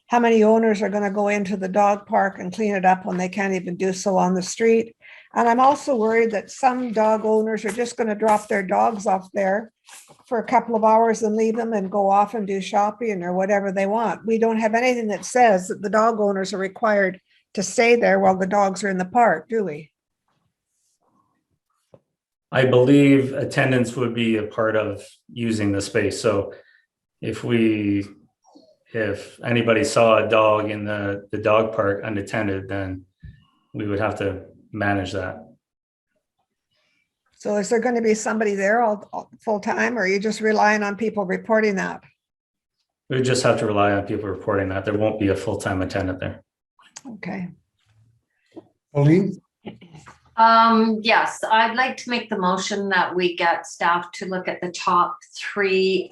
how many owners are going to go into the dog park and clean it up when they can't even do so on the street. And I'm also worried that some dog owners are just going to drop their dogs off there for a couple of hours and leave them and go off and do shopping or whatever they want. We don't have anything that says that the dog owners are required to stay there while the dogs are in the park, do we? I believe attendance would be a part of using the space. So if anybody saw a dog in the dog park unattended, then we would have to manage that. So is there going to be somebody there all full time, or are you just relying on people reporting that? We would just have to rely on people reporting that. There won't be a full-time attendant there. Okay. Pauline, Yes, I'd like to make the motion that we get staff to look at the top 3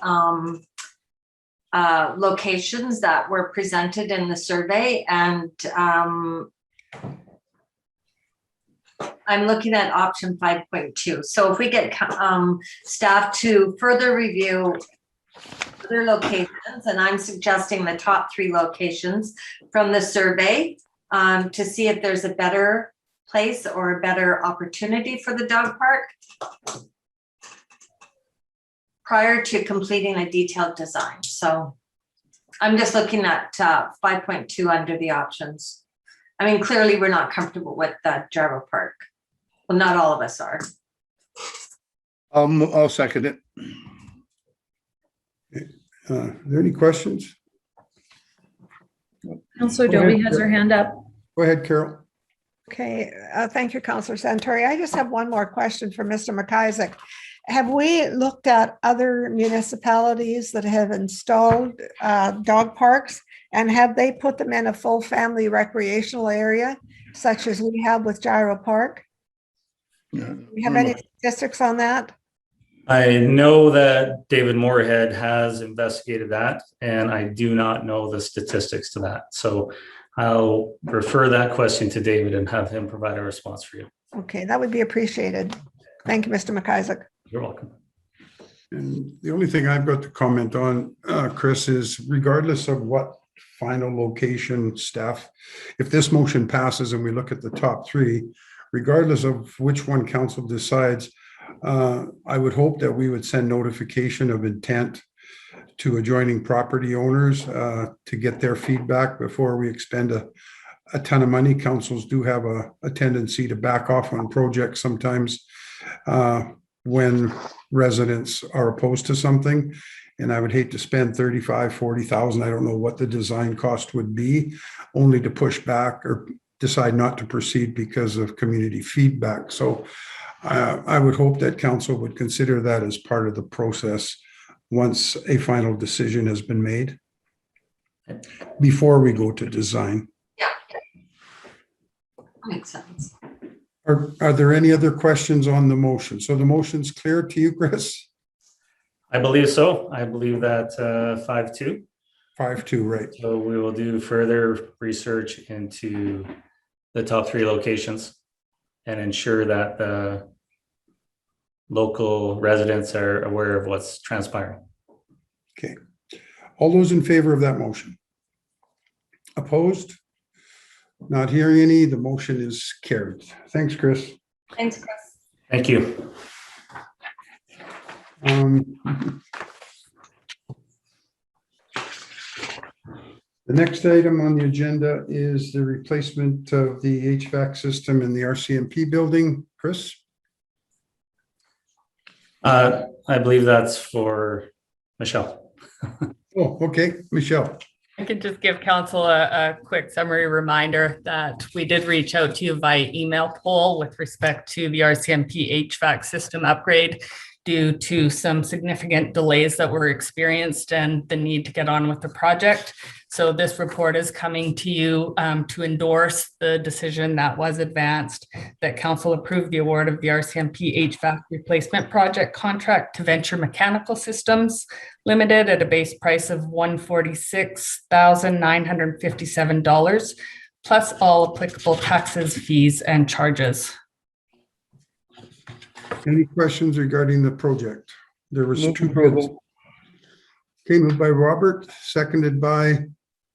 locations that were presented in the survey, and I'm looking at option 5.2. So if we get staff to further review other locations, and I'm suggesting the top 3 locations from the survey to see if there's a better place or a better opportunity for the dog park prior to completing a detailed design. So I'm just looking at 5.2 under the options. I mean, clearly we're not comfortable with Jarrow Park. Well, not all of us are. I'll second it. are there any questions? Councillor Dobie has her hand up. Go ahead, Carol. Okay, thank you, Councillor Santori. I just have one more question for Mr. McIsaac. Have we looked at other municipalities that have installed dog parks, and have they put them in a full family recreational area such as we have with Gyro Park? Do you have any statistics on that? I know that David Moorhead has investigated that, and I do not know the statistics to that. So I'll refer that question to David and have him provide a response for you. Okay, that would be appreciated. Thank you, Mr. McIsaac. You're welcome. And the only thing I've got to comment on, Chris, is regardless of what final location staff, if this motion passes and we look at the top 3, regardless of which one council decides, I would hope that we would send notification of intent to adjoining property owners to get their feedback before we expend a ton of money. Councils do have a tendency to back off on projects sometimes when residents are opposed to something. And I would hate to spend 35, 40,000. I don't know what the design cost would be, only to push back or decide not to proceed because of community feedback. So I would hope that council would consider that as part of the process once a final decision has been made before we go to design. Yeah. Makes sense. Are there any other questions on the motion? So the motion's clear to you, Chris? I believe so. I believe that 5-2. 5-2, right. So we will do further research into the top 3 locations and ensure that the local residents are aware of what's transpiring. Okay. All those in favor of that motion? Opposed? Not hearing any, the motion is carried. Thanks, Chris. Thanks, Chris. Thank you. The next item on the agenda is the replacement of the HVAC system in the RCMP building. Chris? I believe that's for Michelle. Oh, okay. Michelle. I could just give council a quick summary reminder that we did reach out to you via email poll with respect to the RCMP HVAC system upgrade due to some significant delays that were experienced and the need to get on with the project. So this report is coming to you to endorse the decision that was advanced, that council approved the award of the RCMP HVAC replacement project contract to Venture Mechanical Systems Limited at a base price of $146,957, plus all applicable taxes, fees, and charges. Any questions regarding the project? There was Move 2 bids. approval. Okay, moved by Robert, seconded by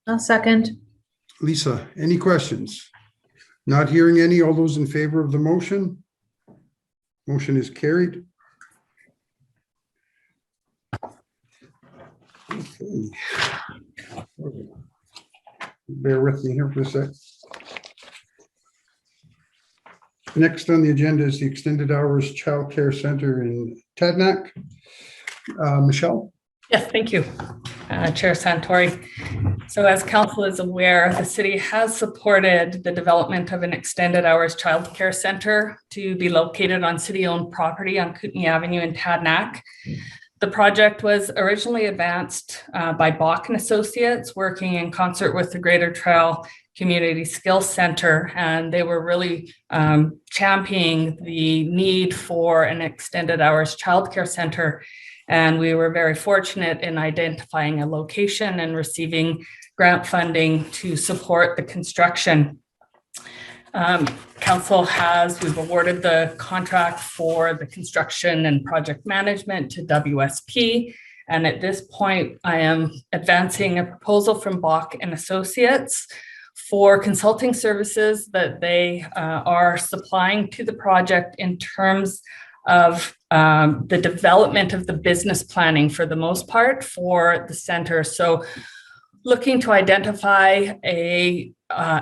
I'll second. Lisa. Any questions? Not hearing any. All those in favor of the motion? Motion is carried. Okay. Bear with me here for a sec. Next on the agenda is the Extended Hours Child Care Center in Tadnak. Michelle? Yes, thank you, Chair Santori. So as council is aware, the city has supported the development of an extended hours childcare center to be located on city-owned property on Kootenai Avenue in Tadnak. The project was originally advanced by Bach and Associates, working in concert with the Greater Trail Community Skills Center, and they were really championing the need for an extended hours childcare center. And we were very fortunate in identifying a location and receiving grant funding to support the construction. We've awarded the contract for the construction and project management to WSP. And at this point, I am advancing a proposal from Bach and Associates for consulting services that they are supplying to the project in terms of the development of the business planning for the most part for the center. So looking to identify a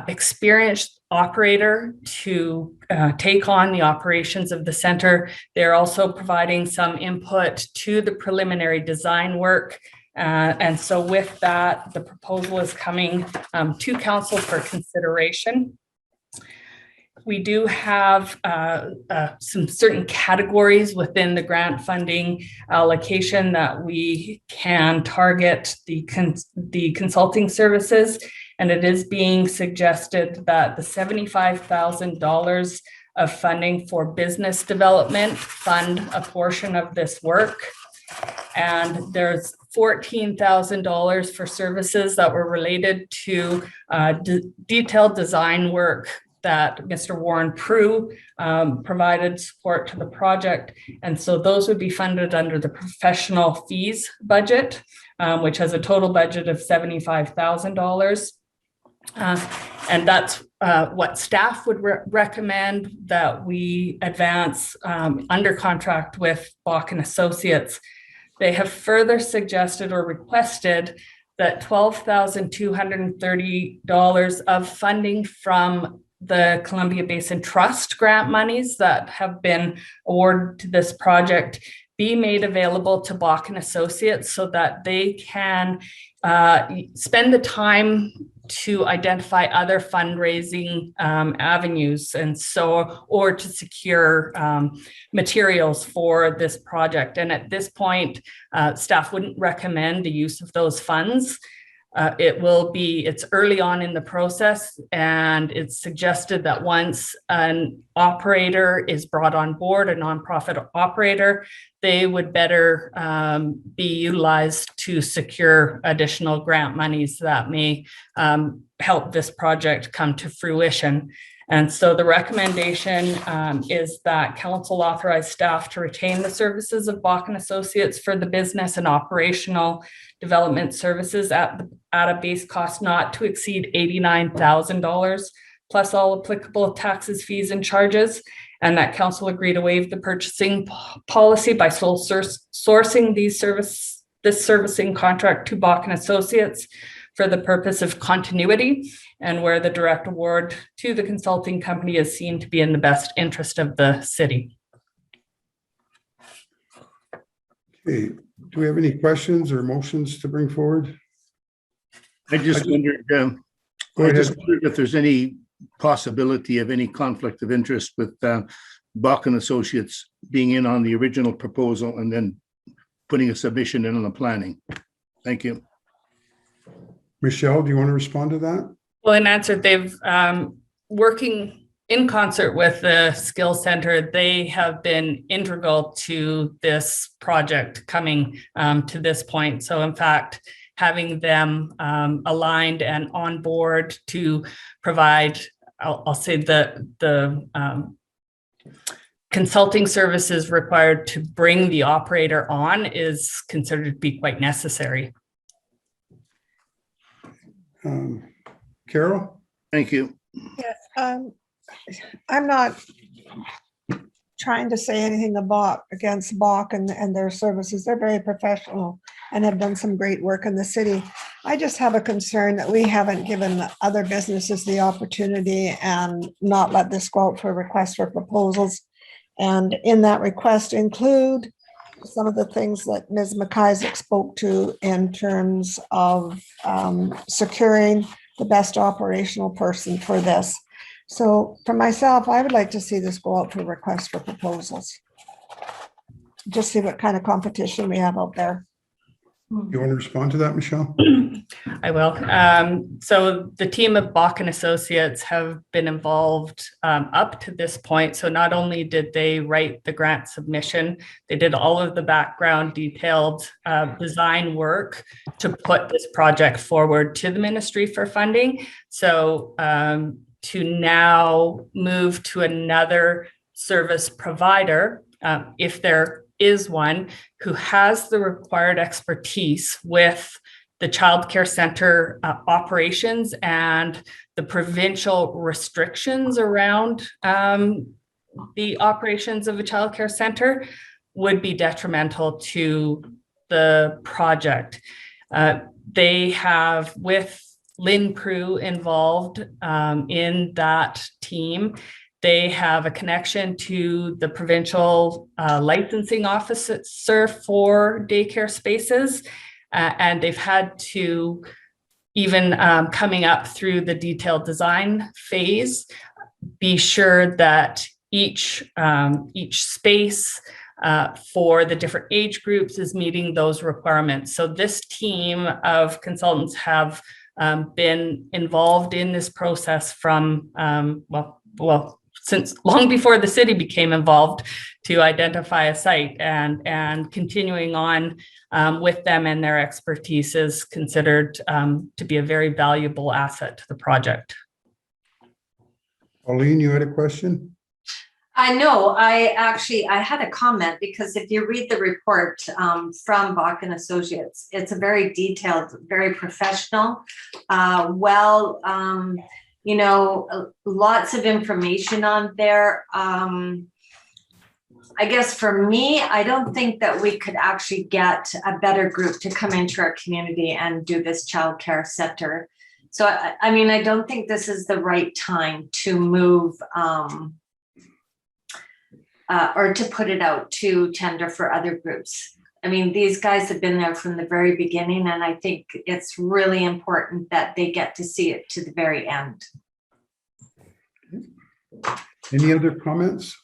experienced operator to take on the operations of the center. They're also providing some input to the preliminary design work. And so with that, the proposal is coming to council for consideration. We do have some certain categories within the grant funding allocation that we can target the consulting services. And it is being suggested that the $75,000 of funding for business development fund a portion of this work. And there's $14,000 for services that were related to detailed design work that Mr. Warren Prue provided support to the project. And so those would be funded under the professional fees budget, which has a total budget of $75,000. And that's what staff would recommend that we advance under contract with Bach and Associates. They have further suggested or requested that $12,230 of funding from the Columbia Basin Trust grant monies that have been awarded to this project be made available to Bach and Associates so that they can spend the time to identify other fundraising avenues and so, or to secure materials for this project. And at this point, staff wouldn't recommend the use of those funds. It's early on in the process, and it's suggested that once an operator is brought on board, a nonprofit operator, they would better be utilized to secure additional grant monies that may help this project come to fruition. And so the recommendation is that council authorize staff to retain the services of Bach and Associates for the business and operational development services at a base cost not to exceed $89,000 plus all applicable taxes, fees, and charges, and that council agree to waive the purchasing policy by sole sourcing this servicing contract to Bach and Associates for the purpose of continuity, and where the direct award to the consulting company is seen to be in the best interest of the city. Okay, do we have any questions or motions to bring forward? I just wondered if there's any possibility of any conflict of interest with Bach and Associates being in on the original proposal and then putting a submission in on the planning. Thank you. Michelle, do you want to respond to that? Well, in answer, they've working in concert with the Skills Center. They have been integral to this project coming to this point. So in fact, having them aligned and on board to provide, I'll say the consulting services required to bring the operator on is considered to be quite necessary. Carol? Thank you. Yes, I'm not trying to say anything against Bach and their services. They're very professional and have done some great work in the city. I just have a concern that we haven't given other businesses the opportunity and not let this go out for a request for proposals. And in that request include some of the things that Ms. McIsaac spoke to in terms of securing the best operational person for this. So for myself, I would like to see this go out for requests for proposals. Just see what kind of competition we have out there. You want to respond to that, Michelle? I will. So the team of Bach and Associates have been involved up to this point. So not only did they write the grant submission, they did all of the background detailed design work to put this project forward to the Ministry for funding. So to now move to another service provider, if there is one who has the required expertise with the child care center operations and the provincial restrictions around the operations of a child care center, would be detrimental to the project. They have, with Lynn Prue involved in that team, they have a connection to the provincial licensing officer for daycare spaces, and they've had to, even coming up through the detailed design phase, be sure that each space for the different age groups is meeting those requirements. So this team of consultants have been involved in this process from, since long before the city became involved, to identify a site, and continuing on with them and their expertise is considered to be a very valuable asset to the project. Pauline, you had a question? I know, I had a comment, because if you read the report from Bach and Associates, it's a very detailed, very professional, lots of information on there. I guess for me, I don't think that we could actually get a better group to come into our community and do this childcare center. So, I mean, I don't think this is the right time to move or to put it out to tender for other groups. I mean, these guys have been there from the very beginning, and I think it's really important that they get to see it to the very end. Any other comments?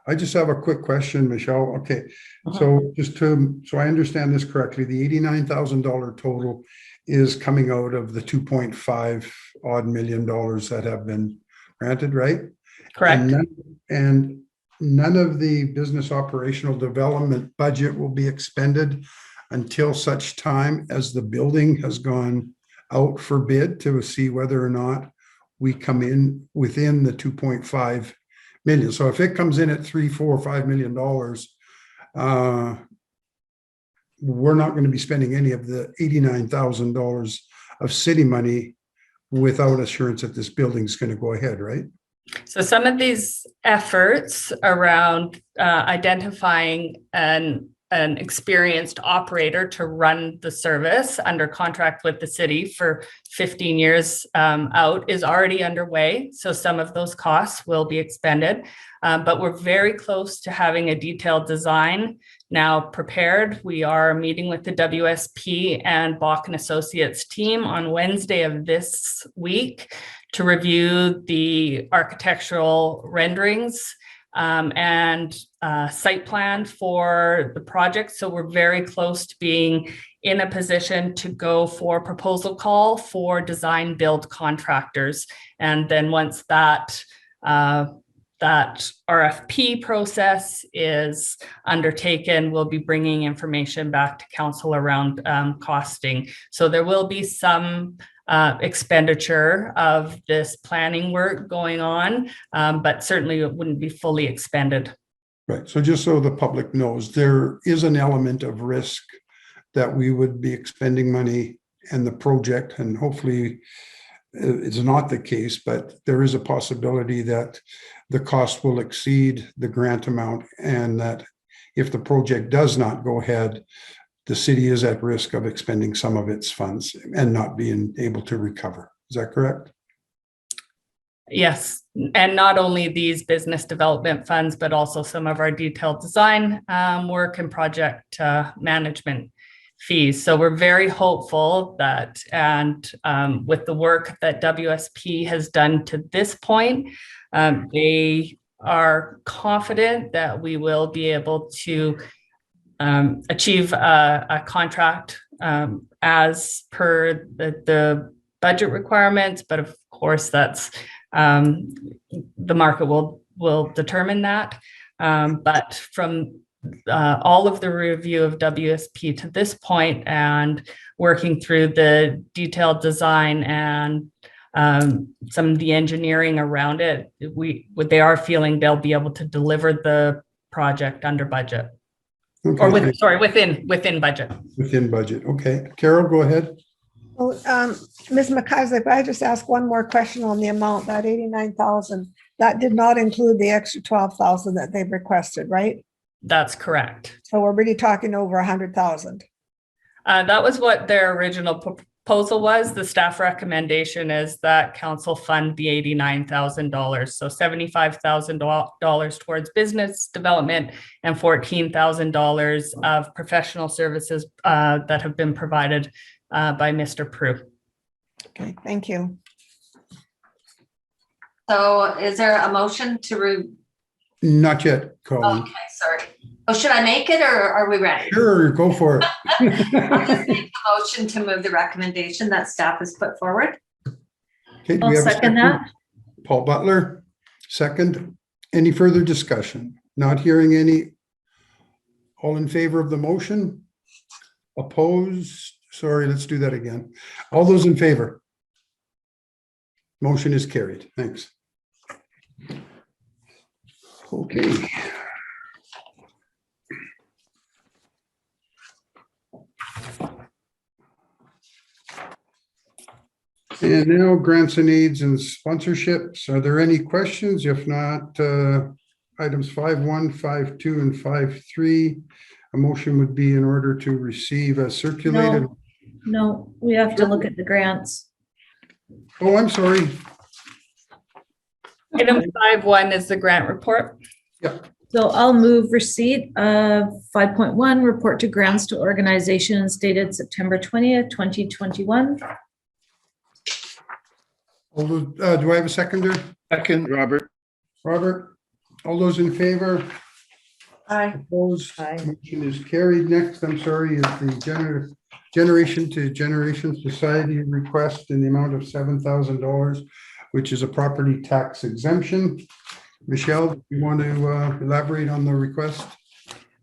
I just have a quick question, Michelle. Okay, so so I understand this correctly, the $89,000 total is coming out of the 2.5 odd million dollars that have been granted, right? Correct. And none of the business operational development budget will be expended until such time as the building has gone out for bid to see whether or not we come in within the 2.5 million. So if it comes in at $3, $4, $5 million, we're not going to be spending any of the $89,000 of city money without assurance that this building is going to go ahead, right? So some of these efforts around identifying an experienced operator to run the service under contract with the city for 15 years out is already underway. So some of those costs will be expended, but we're very close to having a detailed design now prepared. We are meeting with the WSP and Bach and Associates team on Wednesday of this week to review the architectural renderings and site plan for the project. So we're very close to being in a position to go for proposal call for design build contractors. And then once that RFP process is undertaken, we'll be bringing information back to council around costing. So there will be some expenditure of this planning work going on, but certainly it wouldn't be fully expended. Right. So just so the public knows, there is an element of risk that we would be expending money and the project, and hopefully it's not the case, but there is a possibility that the cost will exceed the grant amount, and that if the project does not go ahead, the city is at risk of expending some of its funds and not being able to recover. Is that correct? Yes, and not only these business development funds, but also some of our detailed design work and project management fees. So we're very hopeful that, and with the work that WSP has done to this point, they are confident that we will be able to achieve a contract as per the budget requirements, but of course that's the market will determine that. But from all of the review of WSP to this point and working through the detailed design and some of the engineering around it, they are feeling they'll be able to deliver the project under budget. Okay, Or within budget. within budget. Okay, Carol, go ahead. Well, Ms. McIsaac, if I just ask one more question on the amount, that 89,000, that did not include the extra 12,000 that they've requested, right? That's correct. So we're really talking over 100,000. That was what their original proposal was. The staff recommendation is that council fund the $89,000. So $75,000 towards business development and $14,000 of professional services that have been provided by Mr. Prue. Okay, thank you. So is there a motion to Not yet, Colleen. okay, sorry. Oh, should I make it or are we ready? Sure, go for it. I'll just make the motion to move the recommendation that staff has put forward. Okay, do I'll we have a second that. Paul Butler, second. Any further discussion? Not hearing any. All in favor of the motion? Opposed? Sorry, let's do that again. All those in favor? Motion is carried. Thanks. Okay. And now grants and aids and sponsorships. Are there any questions? If not, items 5.1, 5.2, and 5.3, a motion would be in order to receive as circulated. No, we have to look at the grants. Oh, I'm sorry. Item 5.1 is the grant report. So I'll move receipt of 5.1, report to grants to organizations dated September 20th, 2021. All those, do I have a seconder? Second, Robert. Robert, all those in favor? Aye. Opposed? Aye. Motion is carried. Next, I'm sorry, is the Generation to Generation Society request in the amount of $7,000, which is a property tax exemption. Michelle, do you want to elaborate on the request?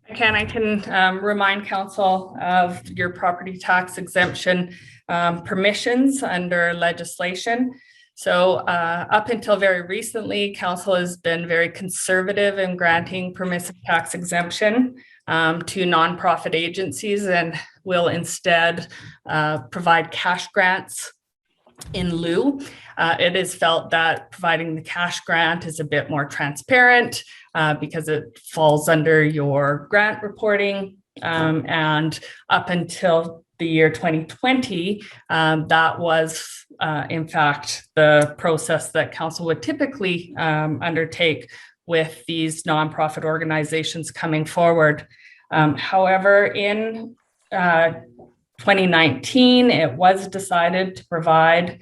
I can remind council of your property tax exemption permissions under legislation. So up until very recently, council has been very conservative in granting permissive tax exemption to nonprofit agencies and will instead provide cash grants in lieu. It is felt that providing the cash grant is a bit more transparent because it falls under your grant reporting. And up until the year 2020, that was in fact the process that council would typically undertake with these nonprofit organizations coming forward. However, in 2019, it was decided to provide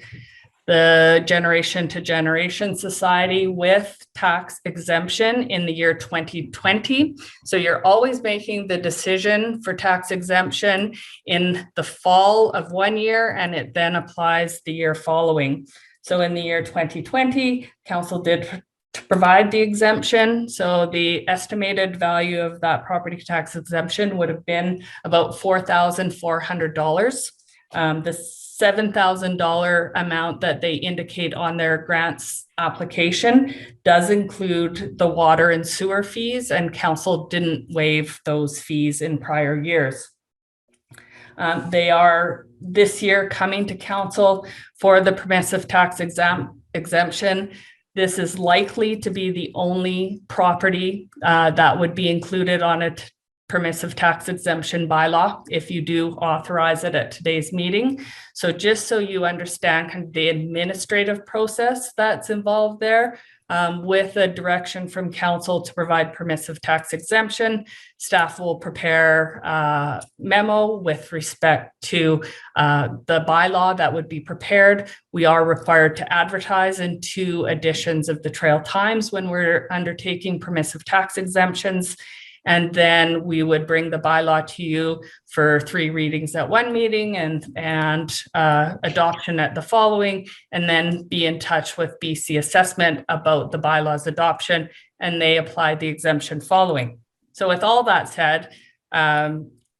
the Generation to Generation Society with tax exemption in the year 2020. So you're always making the decision for tax exemption in the fall of one year, and it then applies the year following. So in the year 2020, council did provide the exemption. So the estimated value of that property tax exemption would have been about $4,400. The $7,000 amount that they indicate on their grants application does include the water and sewer fees, and council didn't waive those fees in prior years. They are this year coming to council for the permissive tax exemption. This is likely to be the only property that would be included on a permissive tax exemption bylaw if you do authorize it at today's meeting. So just so you understand kind of the administrative process that's involved there, with a direction from council to provide permissive tax exemption, staff will prepare a memo with respect to the bylaw that would be prepared. We are required to advertise in 2 editions of the Trail Times when we're undertaking permissive tax exemptions. And then we would bring the bylaw to you for 3 readings at one meeting and adoption at the following, and then be in touch with BC Assessment about the bylaws adoption, and they apply the exemption following. So with all that said,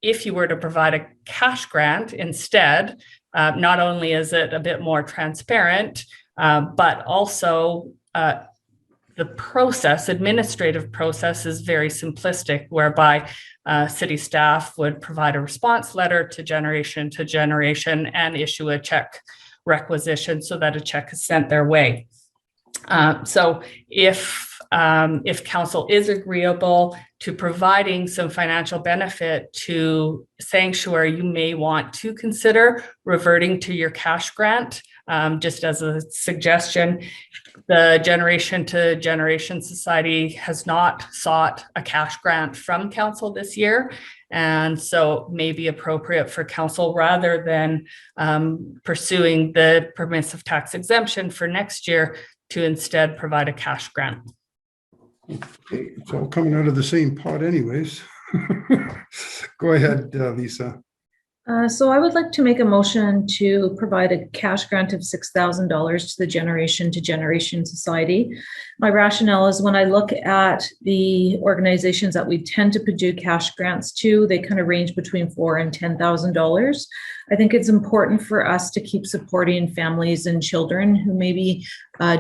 if you were to provide a cash grant instead, not only is it a bit more transparent, but also the administrative process is very simplistic, whereby city staff would provide a response letter to generation and issue a check requisition so that a check is sent their way. So if council is agreeable to providing some financial benefit to Sanctuary, you may want to consider reverting to your cash grant. Just as a suggestion, the Generation to Generation Society has not sought a cash grant from council this year. And so may be appropriate for council, rather than pursuing the permissive tax exemption for next year, to instead provide a cash grant. Okay, it's all coming out of the same pot anyways. Go ahead, Lisa. So I would like to make a motion to provide a cash grant of $6,000 to the Generation to Generation Society. My rationale is, when I look at the organizations that we tend to do cash grants to, they kind of range between $4,000 and $10,000. I think it's important for us to keep supporting families and children who maybe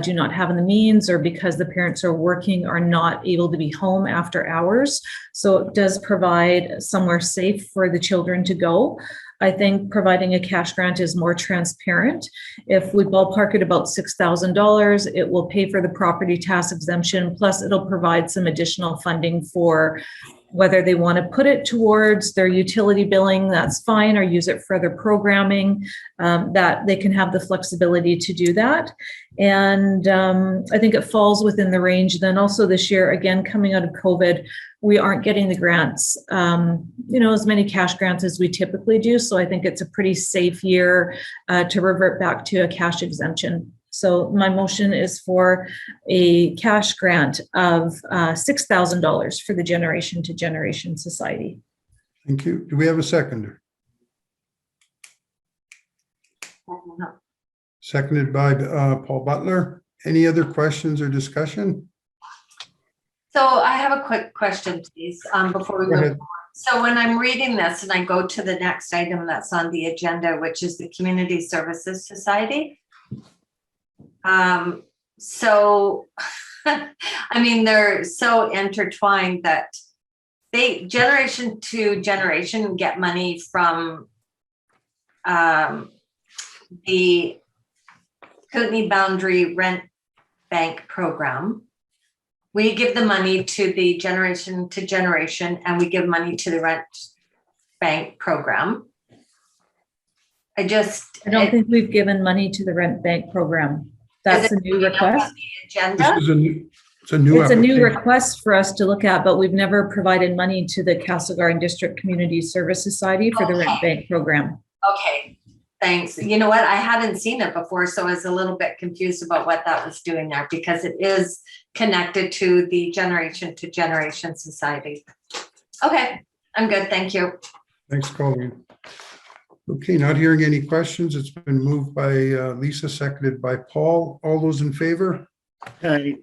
do not have the means, or because the parents are working, are not able to be home after hours. So it does provide somewhere safe for the children to go. I think providing a cash grant is more transparent. If we ballpark it about $6,000, it will pay for the property tax exemption, plus it'll provide some additional funding for whether they want to put it towards their utility billing, that's fine, or use it for their programming, that they can have the flexibility to do that. And I think it falls within the range. Then also this year, again, coming out of COVID, we aren't getting the grants, as many cash grants as we typically do. So I think it's a pretty safe year to revert back to a cash exemption. So my motion is for a cash grant of $6,000 for the Generation to Generation Society. Thank you. Do we have a seconder? Seconded by Paul Butler. Any other questions or discussion? So I have a quick question, please, before we Go move ahead. on. So when I'm reading this and I go to the next item that's on the agenda, which is the Community Services Society. So, I mean, they're so intertwined that they, Generation to Generation, get money from the Kootenai Boundary Rent Bank Program. We give the money to the Generation to Generation, and we give money to the Rent Bank Program. I don't think we've given money to the Rent Bank Program. That's a new request. Agenda. It's a new It's a new application. request for us to look at, but we've never provided money to the Castlegar District Community Service Society for the Rent Bank Program. Okay, thanks. You know what? I hadn't seen it before, so I was a little bit confused about what that was doing there, because it is connected to the Generation to Generation Society. Okay, I'm good. Thank you. Thanks, Colleen. Okay, not hearing any questions. It's been moved by Lisa, seconded by Paul. All those in favor? Okay.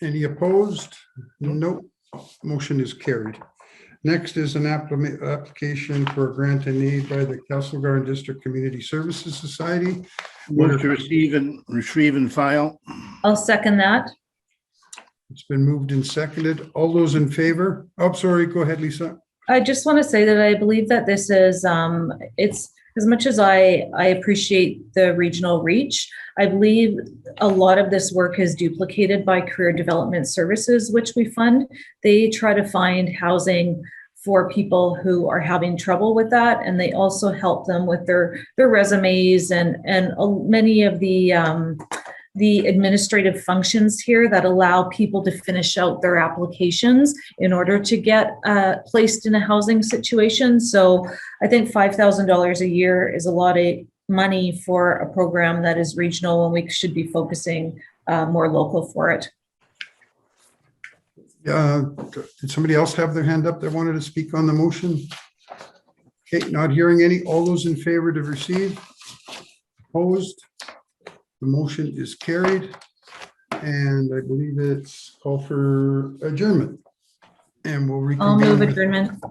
Any opposed? No. Motion is carried. Next is an application for a grant and aid by the Castlegar District Community Services Society. Move to receive and file. I'll second that. It's been moved and seconded. All those in favor? Oh, sorry, go ahead, Lisa. I just want to say that I believe that this is, it's, as much as I appreciate the regional reach, I believe a lot of this work is duplicated by Career Development Services, which we fund. They try to find housing for people who are having trouble with that, and they also help them with their resumes and many of the administrative functions here that allow people to finish out their applications in order to get placed in a housing situation. So I think $5,000 a year is a lot of money for a program that is regional, and we should be focusing more local for it. Did somebody else have their hand up that wanted to speak on the motion? Okay, not hearing any. All those in favor to receive? Opposed? The motion is carried. And I believe it's called for adjournment. And we'll I'll reconvene. move with- adjournment.